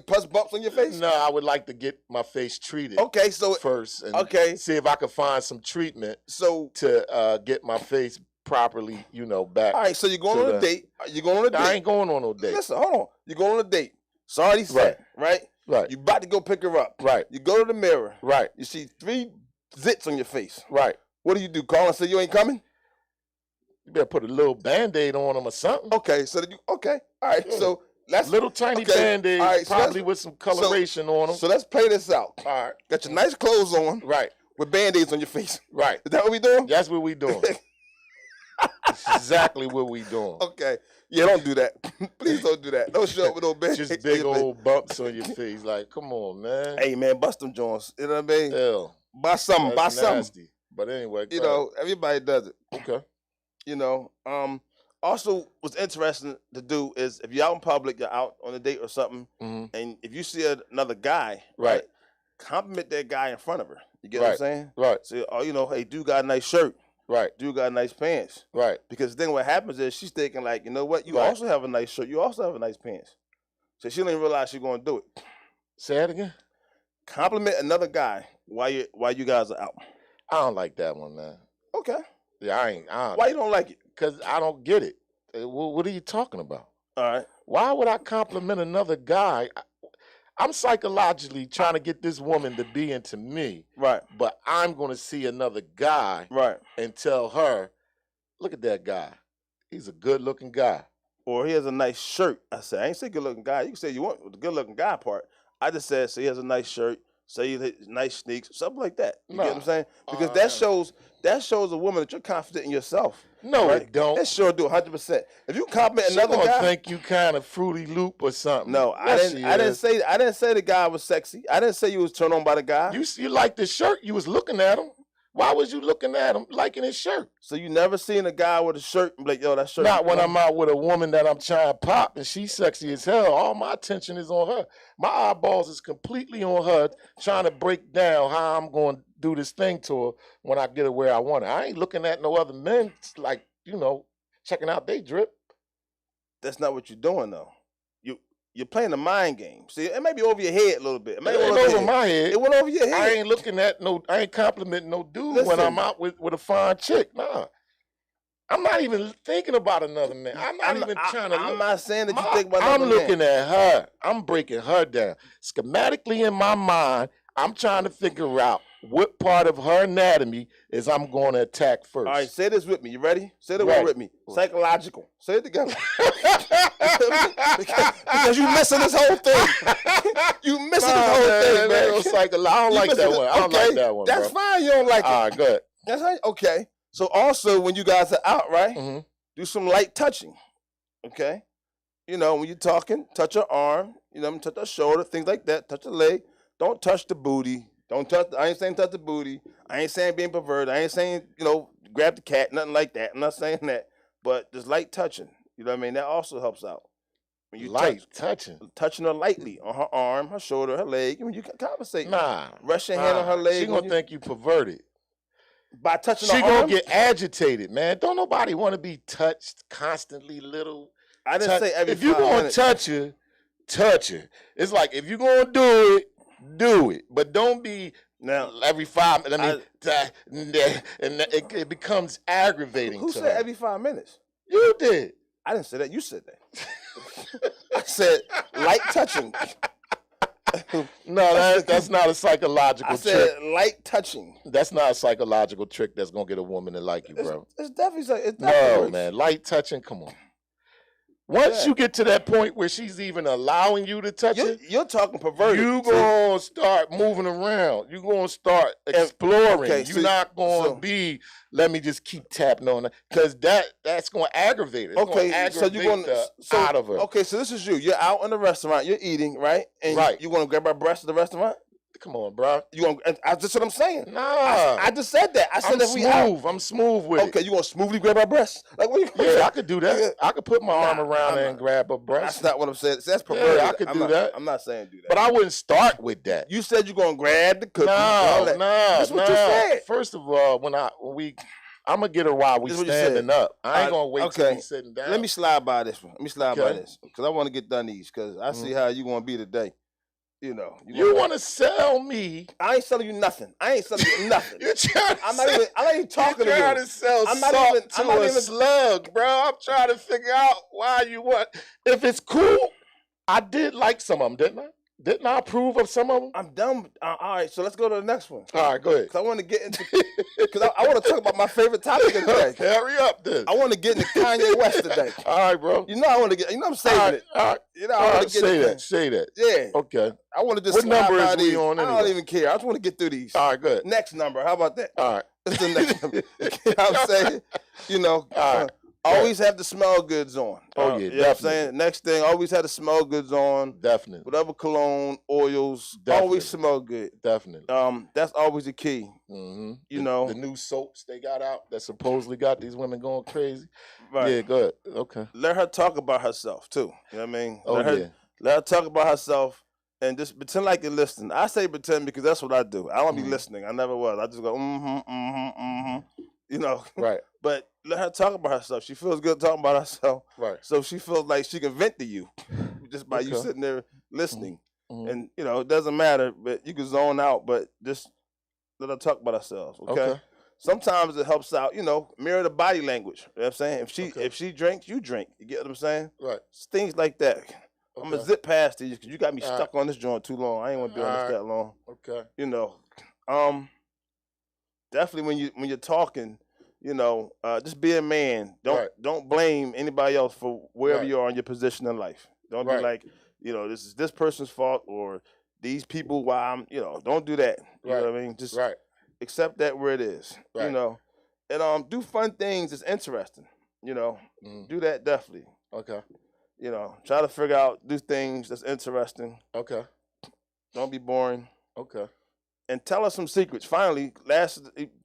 pus bumps on your face?
No, I would like to get my face treated.
Okay, so
first, and see if I can find some treatment to get my face properly, you know, back.
All right, so you're going on a date. You're going on a date.
I ain't going on no date.
Listen, hold on. You're going on a date. Sorry, right?
Right.
You about to go pick her up.
Right.
You go to the mirror.
Right.
You see 3 zits on your face.
Right.
What do? Call and say you ain't coming?
You better put a little Band-Aid on them or something.
Okay. So all right. Yeah. So let's
little tiny Band-Aid,
right, so
probably with some coloration on them.
So let's play this out.
All right.
Got your nice clothes on.
Right.
With Band-Aids on your face.
Right.
Is that what we doing?
That's what we doing. That's exactly what we doing.
Okay. Yeah, don't do that. Please don't do that. Don't show up with no Band-Aids.
Just big old bumps on your face. Like, come on, man.
Hey, man, bust them joints. You know what I mean?
Hell.
Buy something. Buy something.
But anyway.
You know, everybody does it.
Okay.
You know, also what's interesting to do is if you're out in public, you're out on a date or something, and if you see another guy, right, compliment that guy in front of her. You get what I'm saying?
Right.
Say, oh, you know, hey, dude got a nice shirt.
Right.
Dude got nice pants.
Right.
Because then what happens is she's thinking like, you know what? You also have a nice shirt. You also have a nice pants. So she don't even realize she's going to do it.
Say that again.
Compliment another guy while you guys are out.
I don't like that one, man.
Okay.
Yeah, I don't.
Why you don't like it?
Because I don't get it. What are you talking about?
All right.
Why would I compliment another guy? I'm psychologically trying to get this woman to be into me. Right. But I'm going to see another guy. Right. And tell her, look at that guy. He's a good-looking guy.
Or he has a nice shirt. I said, I ain't say good-looking guy. You can say you want the good-looking guy part. I just said, he has a nice shirt. Say nice sneaks, something like that. You get what I'm saying? Because that shows a woman that you're confident in yourself.
No,
right?
It don't.
That sure do 100%. If you compliment another guy,
think you kind of Fruity Loop or something.
No, I didn't say the guy was sexy. I didn't say you was turned on by the guy.
You liked the shirt. You was looking at him. Why was you looking at him liking his shirt?
So you never seen a guy with a shirt and be like, yo, that shirt.
Not when I'm out with a woman that I'm trying to pop and she's sexy as hell. All my attention is on her. My eyeballs is completely on her, trying to break down how I'm going to do this thing to her when I get her where I want her. I ain't looking at no other men like, you know, checking out they drip.
That's not what you're doing though. You're playing the mind game. See, it may be over your head a little bit.
It ain't over my head.
It went over your head.
I ain't looking at I ain't complimenting no dude when I'm out with a fine chick. Nah. I'm not even thinking about another man. I'm
not saying that you think about another man.
I'm looking at her. I'm breaking her down. Schematically in my mind, I'm trying to figure out what part of her anatomy is I'm going to attack first.
All right, say this with me. You ready? Say the word with me. Psychological. Say it together. because you missing this whole thing. You missing this whole thing, man.
I don't like that one. I don't like that one,
That's fine. You don't like it.
All right, good.
That's right. Okay. So also, when you guys are out, right, do some light touching. Okay? You know, when you're talking, touch her arm. You know, touch her shoulder, things like that. Touch her leg. Don't touch the booty. Don't touch. I ain't saying touch the booty. I ain't saying being perverted. I ain't saying, you know, grab the cat. Nothing like that. I'm not saying that. But just light touching. You know what I mean? That also helps out. When you touching her lightly on her arm, her shoulder, her leg. When you conversate, rest your hand on her leg.
She gonna think you perverted
by touching her arm.
She gonna get agitated, man. Don't nobody want to be touched constantly, little.
I didn't say every.
If you gonna touch her. It's like if you gonna do it, but don't be
Now,
every 5 minutes. And it becomes aggravating.
Who
to
said
her.
every 5 minutes?
You did.
I didn't say that. You said that. I said light touching.
No, that's not a psychological trick.
I said light touching.
That's not a psychological trick that's gonna get a woman to like you, bro.
It's definitely
No,
works.
man. Light touching, come on. Once you get to that point where she's even allowing you to touch it,
you're talking perverted.
You gonna start moving around. You gonna start exploring.
Okay,
You're not gonna be. Let me just keep tapping on it because that's gonna aggravate it. It's gonna aggravate out of her.
Okay, so this is you. You're out in the restaurant. You're eating, right? And you want to grab her breast at the restaurant?
Come on, bro.
That's what I'm saying.
Nah,
I just said that. I said
I'm smooth with it.
Okay, you want to smoothly grab her breast? Like what?
I could do that. I could put my arm around her and grab her breast.
That's not what I'm saying. That's perverted.
Yeah, I could do that.
I'm not saying do that.
But I wouldn't start with that.
You said you're gonna grab the cookie.
No.
That's what you said.
First of all, I'm gonna get her while we standing up. I ain't gonna wait till we sitting down.
Let me slide by this one. Because I want to get done these because I see how you gonna be today. You know,
you want to sell me?
I ain't selling you nothing. I ain't selling you nothing. I'm not even talking to you.
You're trying to sell salt to a slug, bro. I'm trying to figure out why you want. If it's cool, I did like some of them, didn't I? Didn't I approve of some of them?
I'm done. All right, so let's go to the next one.
All right, go ahead.
Because I want to get into, because I want to talk about my favorite topic of the day.
Hurry up, then.
I want to get into Kanye West today.
All right, bro.
You know I want to get. You know I'm saving it.
All right.
You know I want to get
say that.
Yeah.
Okay.
I want to just.
What number is
these.
we on? Anyway?
I don't even care. I just want to get through these.
All right, good.
Next number. How about that?
All right.
That's the next number. You know what I'm saying? You know.
All right.
Always have the smell goods on.
Oh, yeah,
you know what I'm saying? Next thing, always have the smell goods on.
Definitely.
Whatever cologne, oils, always smell good.
Definitely.
That's always the key.
Mm-hmm.
You know.
The new soaps they got out that supposedly got these women going crazy.
Right.
Yeah, good. Okay.
Let her talk about herself, too. You know what I mean?
Let
her talk about herself and just pretend like you're listening. I say pretend because that's what I do. I don't be listening. I never was. I just go, you know.
Right.
But let her talk about herself. She feels good talking about herself.
Right.
So she feels like she can vent to you just by you sitting there listening.
Mm-hmm.
And, you know, it doesn't matter, but you can zone out, but just let her talk about herself, okay? Sometimes it helps out, you know, mirror the body language. You know what I'm saying? If she drinks, you drink. You get what I'm saying?
Right.
It's things like that. I'm going to zip past these because you got me stuck on this joint too long. I ain't want to be on this that long.
Okay.
You know, definitely when you're talking, you know, just be a man. Don't blame anybody else for wherever you are in your position in life. Don't be like, you know, this is this person's fault or these people why I'm, you know, don't do that. You know what I mean? Just accept that where it is. You know. And do fun things that's interesting. You know. Do that definitely.
Okay.
You know, try to figure out, do things that's interesting.
Okay.
Don't be boring.
Okay.
And tell us some secrets. Finally,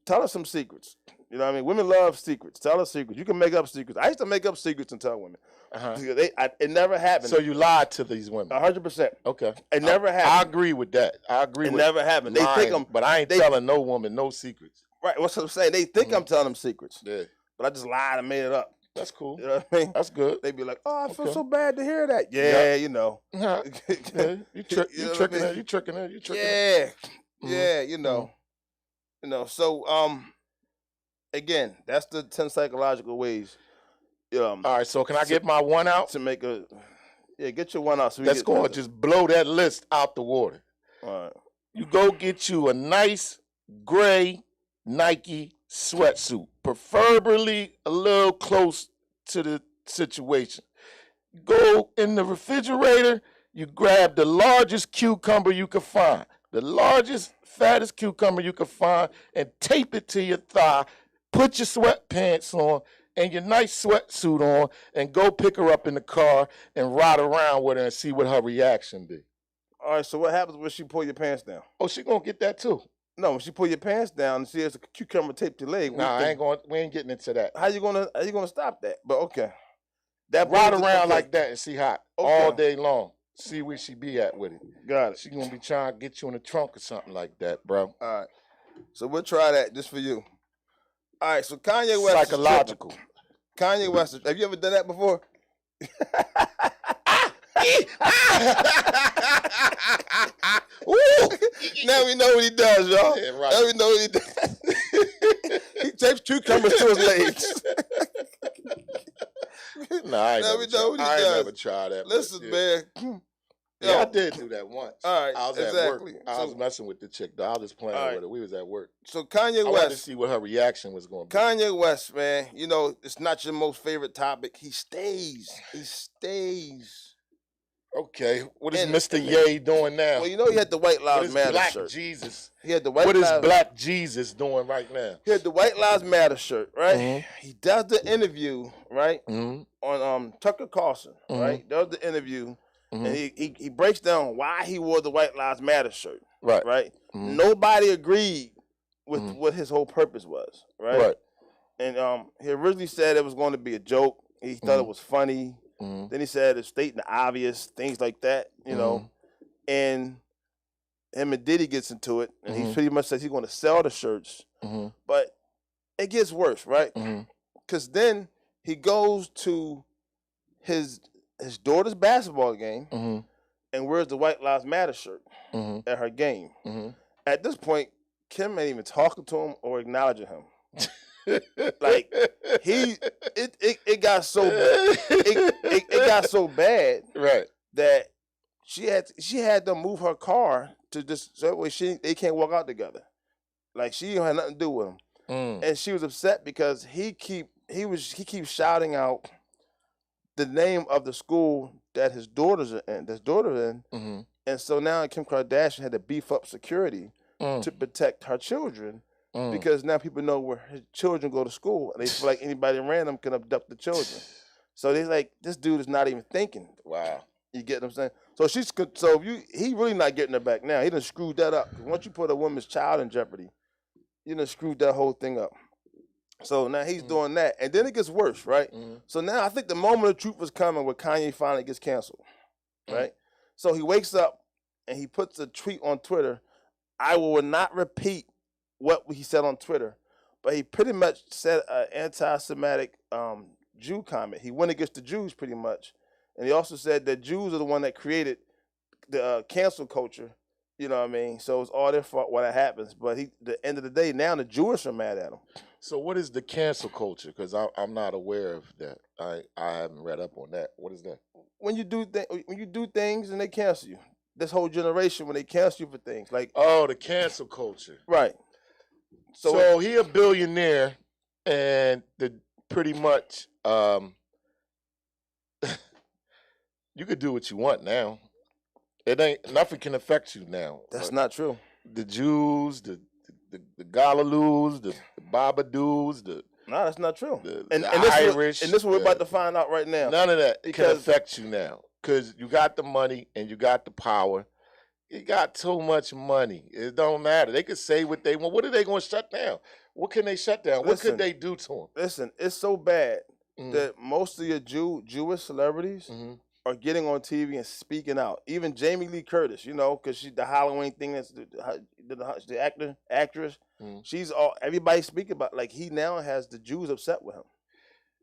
tell us some secrets. You know what I mean? Women love secrets. Tell us secrets. You can make up secrets. I used to make up secrets and tell women. It never happened.
So you lied to these women?
100%.
Okay.
It never happened.
I agree with that. It
never happened.
Lying, they think but I ain't telling no woman no secrets.
Right. What's what I'm saying? They think I'm telling them secrets.
Yeah.
But I just lied and made it up.
That's cool.
You know what I mean?
That's good.
They be like, "Oh, I feel so bad to hear that." Yeah, you know.
You tricking her.
Yeah, you know. You know. So, again, that's the 10 psychological ways.
All right. So can I get my one out
to make a? Yeah, get your one out. So
that's going to just blow that list out the water.
All right.
You go get you a nice gray Nike sweatsuit, preferably a little close to the situation. Go in the refrigerator, you grab the largest cucumber you can find, the largest, fattest cucumber you can find, and tape it to your thigh, put your sweatpants on and your nice sweatsuit on, and go pick her up in the car and ride around with her and see what her reaction be.
All right, so what happens when she pull your pants down?
Oh, she gonna get that too.
No, when she pull your pants down and she has a cucumber taped to your leg.
Nah, we ain't getting into that.
How you gonna stop that? But okay.
Ride around like that and see hot all day long. See where she be at with it.
Got it.
She gonna be trying to get you in the trunk or something like that, bro.
All right. So we'll try that just for you. All right, so Kanye West.
Psychological.
Kanye West. Have you ever done that before? Now we know what he does, y'all.
Yeah, right.
Now we know what he does. He tapes cucumbers to his legs.
No, I ain't never tried that.
Listen, man.
Yeah, I did do that once.
All right,
I was at work. I was messing with the chick, though. I was just playing with her. We was at work.
So Kanye West.
I wanted to see what her reaction was going to be.
Kanye West, man, you know, it's not your most favorite topic. He stays.
Okay, what is Mr. Ye doing now?
Well, you know he had the White Lives Matter
Black
shirt.
Jesus?
He had the White
What is Black Jesus doing right now?
He had the White Lives Matter shirt, right? He does the interview, right, on Tucker Carlson, right? Does the interview, and he breaks down why he wore the White Lives Matter shirt, right? Nobody agreed with what his whole purpose was, right? And he originally said it was going to be a joke. He thought it was funny. Then he said it's stating the obvious, things like that, you know. And him and Diddy gets into it, and he pretty much says he's going to sell the shirts. But it gets worse, right? Because then he goes to his daughter's basketball game and wears the White Lives Matter shirt at her game. At this point, Kim ain't even talking to him or acknowledging him. Like it got so bad. It got so bad,
right,
that she had to move her car to just so that way they can't walk out together. Like she had nothing to do with him, and she was upset because he keeps shouting out the name of the school that his daughter's in, and so now Kim Kardashian had to beef up security to protect her children. Because now people know where his children go to school, and they feel like anybody random can abduct the children. So they like, this dude is not even thinking.
Wow,
you get what I'm saying? So he really not getting her back now. He done screwed that up. Once you put a woman's child in jeopardy, you done screwed that whole thing up. So now he's doing that, and then it gets worse, right? So now I think the moment of truth was coming where Kanye finally gets canceled, right? So he wakes up and he puts a tweet on Twitter. I will not repeat what he said on Twitter, but he pretty much said an anti-Semitic Jew comment. He went against the Jews pretty much, and he also said that Jews are the one that created the cancel culture. You know what I mean? So it's all their fault when it happens. But the end of the day, now the Jewish are mad at him.
So what is the cancel culture? Because I'm not aware of that. I haven't read up on that. What is that?
When you do things and they cancel you. This whole generation, when they cancel you for things like
the cancel culture,
right?
So he a billionaire, and pretty much you could do what you want now. Nothing can affect you now.
That's not true.
The Jews, the Galilees, the Babadoos,
no, that's not true.
The
Irish, and this is what we're about to find out right now.
None of that can affect you now because you got the money and you got the power. You got too much money. It don't matter. They could say what they want. What are they going to shut down? What can they shut down? What could they do to them?
Listen, it's so bad that most of your Jewish celebrities are getting on TV and speaking out. Even Jamie Lee Curtis, you know, because she's the Halloween thing. That's the actress. She's everybody speaking about. Like he now has the Jews upset with him.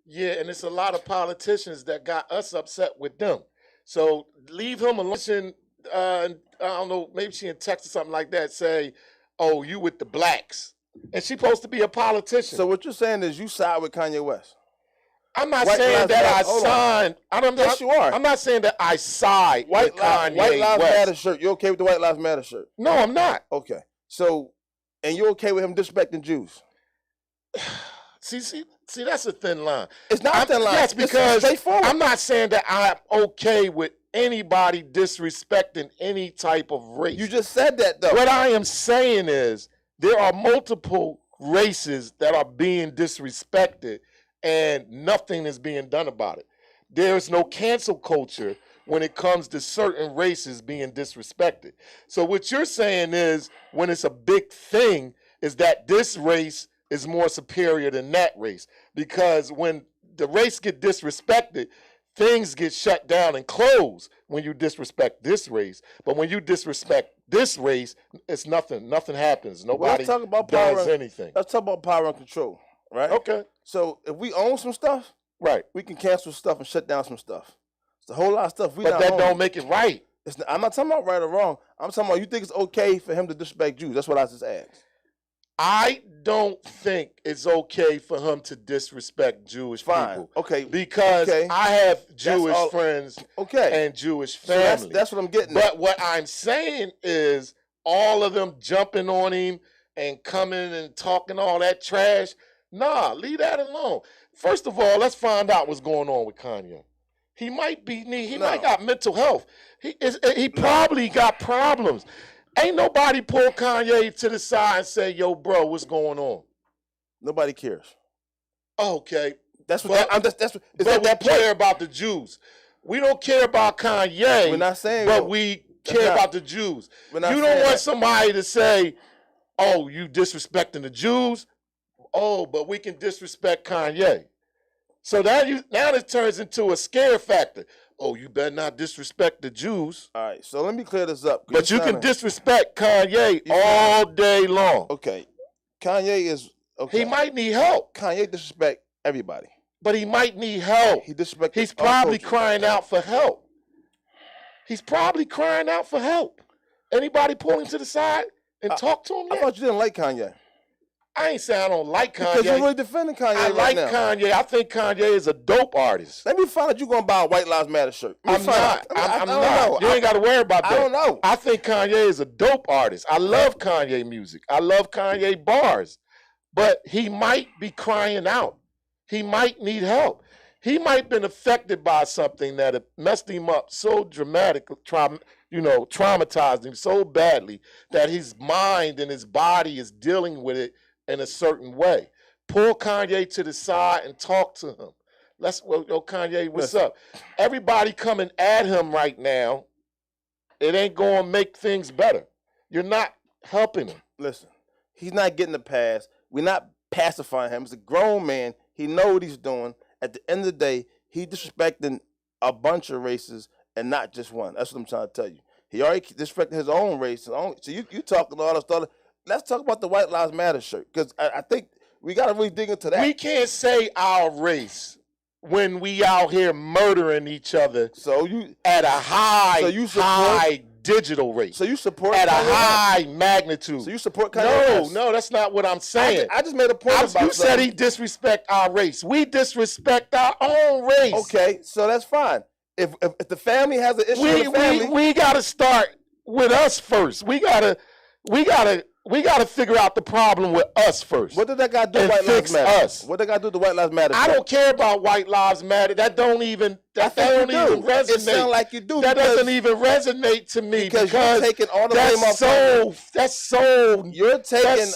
Yeah, and it's a lot of politicians that got us upset with them. So leave him alone. I don't know, maybe she in Texas or something like that, say, oh, you with the blacks. And she's supposed to be a politician.
So what you're saying is you side with Kanye West?
I'm not saying that I signed.
Yes, you are.
I'm not saying that I side with Kanye
White Lives
West.
Matter shirt. You okay with the White Lives Matter shirt?
No, I'm not.
Okay. So, and you're okay with him disrespecting Jews?
See, that's a thin line.
It's not a thin line.
Yes, because
straightforward.
I'm not saying that I'm okay with anybody disrespecting any type of race.
You just said that, though.
What I am saying is there are multiple races that are being disrespected and nothing is being done about it. There's no cancel culture when it comes to certain races being disrespected. So what you're saying is when it's a big thing is that this race is more superior than that race. Because when the race get disrespected, things get shut down and closed when you disrespect this race. But when you disrespect this race, it's nothing. Nothing happens. Nobody does anything.
Let's talk about power and control, right?
Okay.
So if we own some stuff,
right,
we can cancel stuff and shut down some stuff. It's a whole lot of stuff.
But that don't make it right.
I'm not talking about right or wrong. I'm talking about you think it's okay for him to disrespect Jews. That's what I just asked.
I don't think it's okay for him to disrespect Jewish people.
Okay.
Because I have Jewish friends
okay.
and Jewish family.
So that's what I'm getting
at.
But
what I'm saying is all of them jumping on him and coming and talking all that trash. Nah, leave that alone. First of all, let's find out what's going on with Kanye. He might might got mental health. He probably got problems. Ain't nobody pull Kanye to the side and say, yo, bro, what's going on?
Nobody cares.
Okay.
That's what
we care about the Jews. We don't care about Kanye.
We're not saying
but we care about the Jews. You don't want somebody to say, oh, you disrespecting the Jews? Oh, but we can disrespect Kanye. So now it turns into a scare factor. Oh, you better not disrespect the Jews.
All right, so let me clear this up.
But you can disrespect Kanye all day long.
Okay. Kanye is okay.
He might need help.
Kanye disrespect everybody.
But he might need help. He's probably crying out for help. He's probably crying out for help. Anybody pull him to the side and talk to him yet?
I thought you didn't like Kanye.
I ain't saying I don't like Kanye.
Because you're really defending Kanye
I like Kanye. I think Kanye is a dope artist.
Let me find out you're going to buy a White Lives Matter shirt.
I'm not. I'm not. You ain't got to worry about that.
I don't know.
I think Kanye is a dope artist. I love Kanye music. I love Kanye bars. But he might be crying out. He might need help. He might have been affected by something that messed him up so dramatically, traumatized him so badly that his mind and his body is dealing with it in a certain way. Pull Kanye to the side and talk to him. Kanye, what's up? Everybody coming at him right now, it ain't going to make things better. You're not helping him.
Listen, he's not getting the pass. We're not pacifying him. He's a grown man. He knows what he's doing. At the end of the day, he's disrespecting a bunch of races and not just one. That's what I'm trying to tell you. He already disrespected his own race. So you talking all this stuff. Let's talk about the White Lives Matter shirt, because I think we got to really dig into that.
We can't say our race when we out here murdering each other.
So you
at a high digital rate.
So you support
at Kanye a high magnitude.
So you support Kanye?
No, that's not what I'm saying.
I just made a point about
you said he disrespect our race. We disrespect our own race.
Okay, so that's fine. If the family has an issue with the family,
we got to start with us first. We gotta figure out the problem with us first.
What did that guy do? White Lives Matter. What did that guy do to White Lives Matter?
I don't care about White Lives Matter. That don't even resonate.
It sounds like you do.
That doesn't even resonate to me
because you're taking all the blame off Kanye.
That's so far left.
You're taking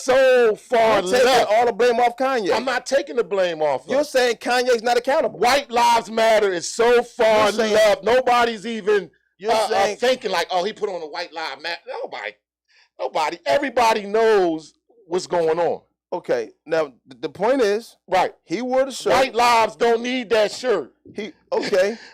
all the blame off Kanye.
I'm not taking the blame off.
You're saying Kanye's not accountable.
White Lives Matter is so far left. Nobody's even thinking like, oh, he put on a White Lives Matter. Nobody. Everybody knows what's going on.
Okay. Now the point is,
right?
He wore the shirt.
White lives don't need that shirt.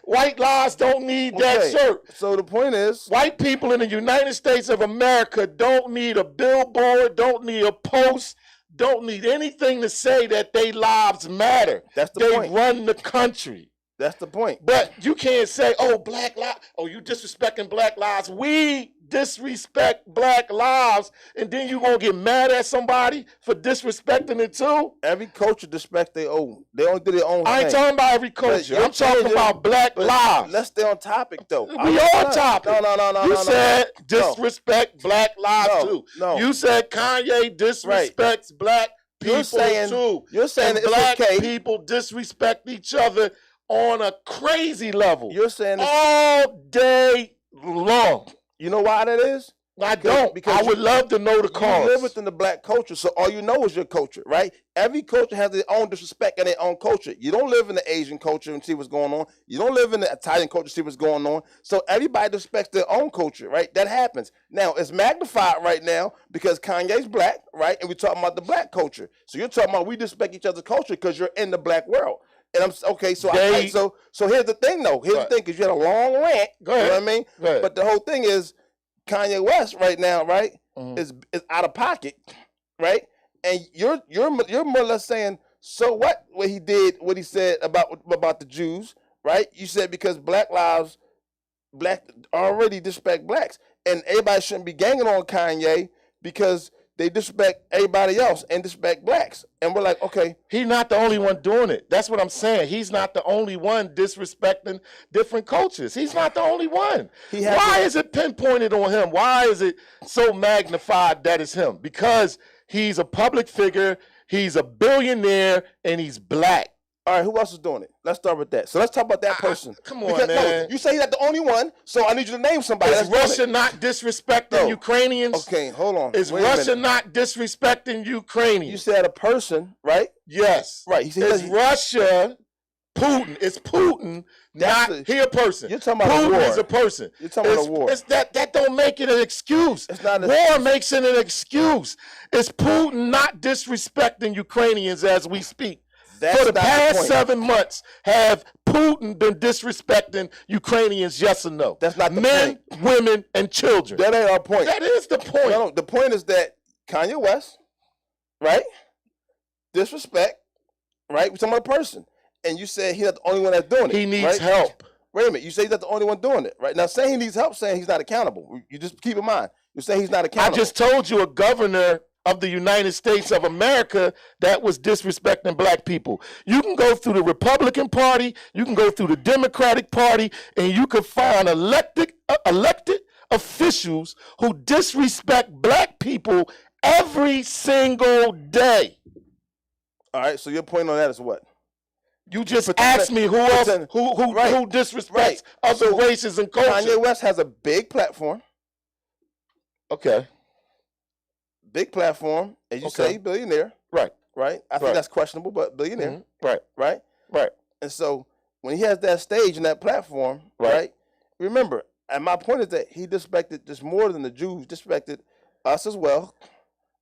White lives don't need that shirt.
So the point is,
white people in the United States of America don't need a billboard, don't need a post, don't need anything to say that their lives matter.
That's the point.
They run the country.
That's the point.
But you can't say, oh, black lives. Oh, you disrespecting black lives. We disrespect black lives, and then you gonna get mad at somebody for disrespecting it too?
Every culture disrespect their own. They don't do their own thing.
I ain't talking about every culture. I'm talking about black lives.
Let's stay on topic though.
We on topic.
No.
You said disrespect black lives too.
No.
You said Kanye disrespects black people too.
You're saying
and black people disrespect each other on a crazy level.
You're saying
all day long.
You know why that is?
I don't. Because I would love to know the cause.
You live within the black culture, so all you know is your culture, right? Every culture has their own disrespect and their own culture. You don't live in the Asian culture and see what's going on. You don't live in the Italian culture and see what's going on. So everybody respects their own culture, right? That happens. Now, it's magnified right now because Kanye's black, right? And we're talking about the black culture. So you're talking about we disrespect each other's culture because you're in the black world. And I'm okay. So so here's the thing, though. Here's the thing, because you had a long rant.
Go ahead.
You know what I mean?
Go ahead.
But the whole thing is Kanye West right now, right, is out of pocket, right? And you're more or less saying, so what he did, what he said about the Jews, right? You said because black lives already disrespect blacks, and everybody shouldn't be ganging on Kanye because they disrespect everybody else and disrespect blacks. And we're like, okay.
He's not the only one doing it. That's what I'm saying. He's not the only one disrespecting different cultures. He's not the only one. Why is it pinpointed on him? Why is it so magnified that it's him? Because he's a public figure, he's a billionaire, and he's black.
All right, who else is doing it? Let's start with that. So let's talk about that person.
Come on, man.
No, you say he's not the only one, so I need you to name somebody.
Is Russia not disrespecting Ukrainians?
Okay, hold on.
Is Russia not disrespecting Ukrainians?
You said a person, right?
Yes.
Right. He said
is Russia, Putin. It's Putin, not he a person.
You're talking about
Putin
a war.
is a person.
You're talking about a war.
That don't make it an excuse.
It's not
war makes it an excuse. It's Putin not disrespecting Ukrainians as we speak. For the past 7 months, have Putin been disrespecting Ukrainians, yes or no?
That's not the
point. Men, women, and children.
That ain't our point.
That is the point.
No, the point is that Kanye West, right? Disrespect, right? We're talking about a person. And you said he's not the only one that's doing it.
He needs help.
Wait a minute. You say he's not the only one doing it, right? Now, saying he needs help, saying he's not accountable. You just keep in mind. You say he's not accountable.
I just told you a governor of the United States of America that was disrespecting black people. You can go through the Republican Party, you can go through the Democratic Party, and you can find elected officials who disrespect black people every single day.
All right, so your point on that is what?
You just asked me who else, who disrespects other races and cultures.
Kanye West has a big platform.
Okay.
Big platform, as you say, billionaire.
Right.
Right? I think that's questionable, but billionaire.
Mm-hmm. Right.
Right?
Right.
And so when he has that stage and that platform, right? Remember, and my point is that he disrespected just more than the Jews, disrespected us as well.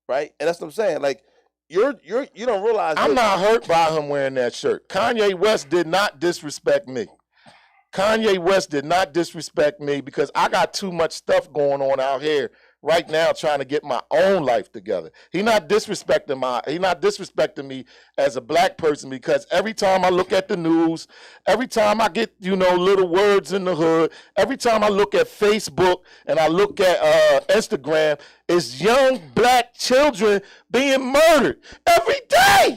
Right? And that's what I'm saying. Like, you don't realize
I'm not hurt by him wearing that shirt. Kanye West did not disrespect me. Kanye West did not disrespect me because I got too much stuff going on out here right now trying to get my own life together. He's not disrespecting me as a black person because every time I look at the news, every time I get, little words in the hood, every time I look at Facebook and I look at Instagram, it's young black children being murdered every day.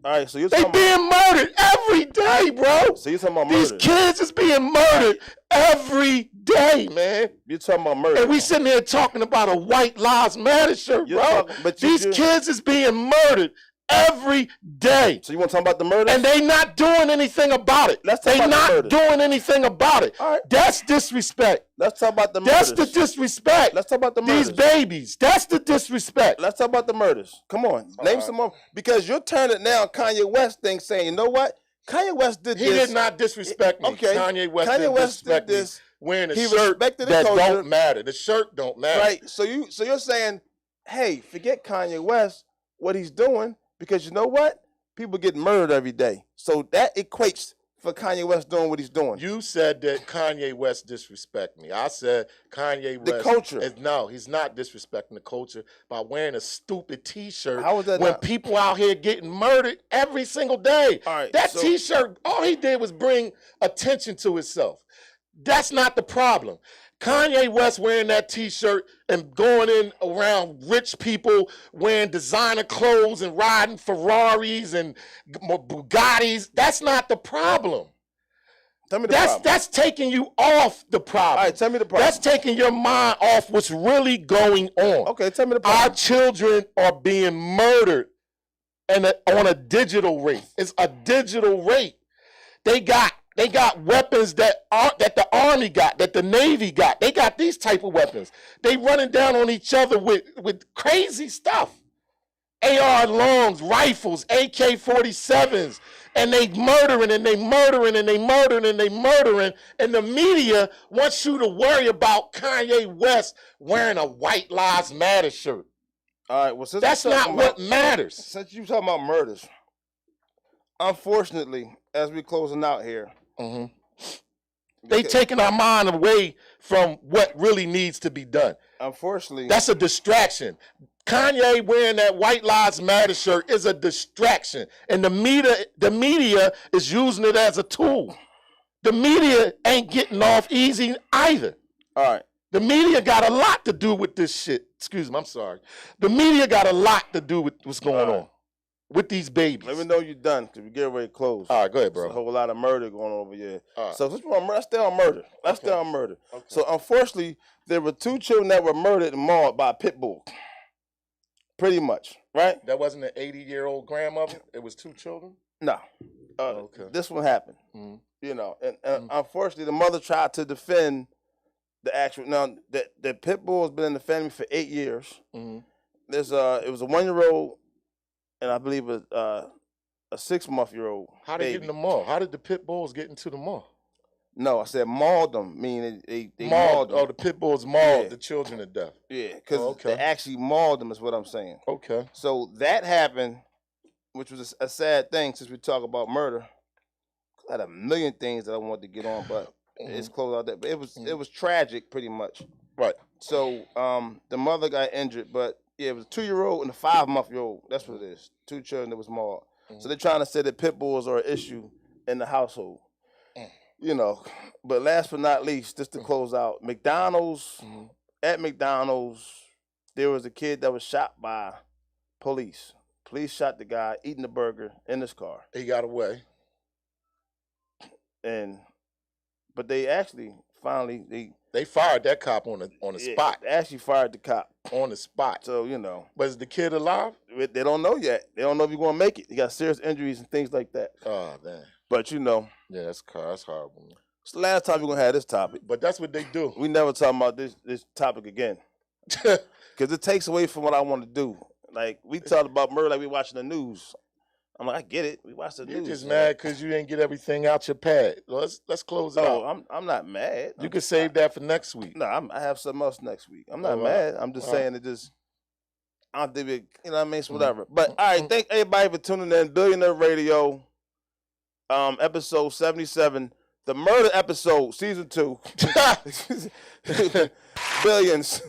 All right, so you're
they being murdered every day, bro.
So you're talking about murder.
These kids is being murdered every day, man.
You're talking about murder.
And we sitting here talking about a White Lives Matter shirt, bro. These kids is being murdered every day.
So you want to talk about the murder?
And they not doing anything about it.
Let's talk about the murder.
Doing anything about it.
All right.
That's disrespect.
Let's talk about the murders.
That's the disrespect.
Let's talk about the murders.
These babies. That's the disrespect.
Let's talk about the murders. Come on. Name some more. Because you're turning now Kanye West thing saying, you know what? Kanye West did this.
He did not disrespect me.
Okay.
Kanye West did this. Wearing a shirt that don't matter. The shirt don't matter.
Right. So you're saying, hey, forget Kanye West, what he's doing, because you know what? People get murdered every day. So that equates for Kanye West doing what he's doing.
You said that Kanye West disrespect me. I said Kanye West.
The culture.
No, he's not disrespecting the culture by wearing a stupid T-shirt.
How was that
when
not?
People out here getting murdered every single day?
All right,
that T-shirt, all he did was bring attention to himself. That's not the problem. Kanye West wearing that T-shirt and going in around rich people wearing designer clothes and riding Ferraris and Bugattis, that's not the problem.
Tell me the problem.
That's taking you off the problem.
All right, tell me the problem.
That's taking your mind off what's really going on.
Okay, tell me the problem.
Our children are being murdered on a digital rate. It's a digital rate. They got weapons that the Army got, that the Navy got. They got these type of weapons. They running down on each other with crazy stuff. AR longs, rifles, AK-47s, and they murdering and they murdering and they murdering and they murdering. And the media wants you to worry about Kanye West wearing a White Lives Matter shirt.
All right, well,
that's not what matters.
Since you're talking about murders, unfortunately, as we're closing out here,
they taking our mind away from what really needs to be done.
Unfortunately,
that's a distraction. Kanye wearing that White Lives Matter shirt is a distraction, and the media is using it as a tool. The media ain't getting off easy either.
All right.
The media got a lot to do with this shit. Excuse me, I'm sorry. The media got a lot to do with what's going on with these babies.
Let me know you're done, because we get ready to close.
All right, go ahead, bro.
There's a whole lot of murder going on over here.
Right.
So let's stay on murder. Let's stay on murder. Okay. So unfortunately, there were 2 children that were murdered and mauled by a pit bull. Pretty much, right?
That wasn't an 80-year-old grandmother? It was 2 children?
No. This one happened. Mm-hmm. You know, and unfortunately, the mother tried to defend the actual. Now, the pit bull has been in the family for 8 years. Mm-hmm. It was a 1-year-old, and I believe a 6-month-old.
How did they get in the mall? How did the pit bulls get into the mall?
No, I said mauled them, meaning they mauled them.
Oh, the pit bulls mauled the children to death.
Yeah, because they actually mauled them is what I'm saying.
Okay.
So that happened, which was a sad thing since we talk about murder. I had a million things that I wanted to get on, but it's closed out there. But it was tragic, pretty much.
Right.
So the mother got injured, but it was a 2-year-old and a 5-month-old. That's what it is. 2 children that was mauled. So they're trying to say that pit bulls are an issue in the household. You know, but last but not least, just to close out, McDonald's, at McDonald's, there was a kid that was shot by police. Police shot the guy eating the burger in his car.
He got away.
But they actually finally
they fired that cop on the spot.
They actually fired the cop
on the spot.
So you know.
But is the kid alive?
They don't know yet. They don't know if he's gonna make it. He got serious injuries and things like that.
Oh man.
But you know.
Yeah, that's horrible.
It's the last time we're gonna have this topic.
But that's what they do.
We never talking about this topic again. Because it takes away from what I want to do. Like we talked about murder like we watching the news. I'm like, I get it. We watch the news.
You're just mad because you didn't get everything out your pad. Let's close it out.
No, I'm not mad.
You can save that for next week.
No, I have something else next week. I'm not mad. I'm just saying it just, I don't think it, you know what I mean? So whatever. But all right, thank everybody for tuning in. Billionaire Radio, episode 77, the murder episode, season 2. Billions.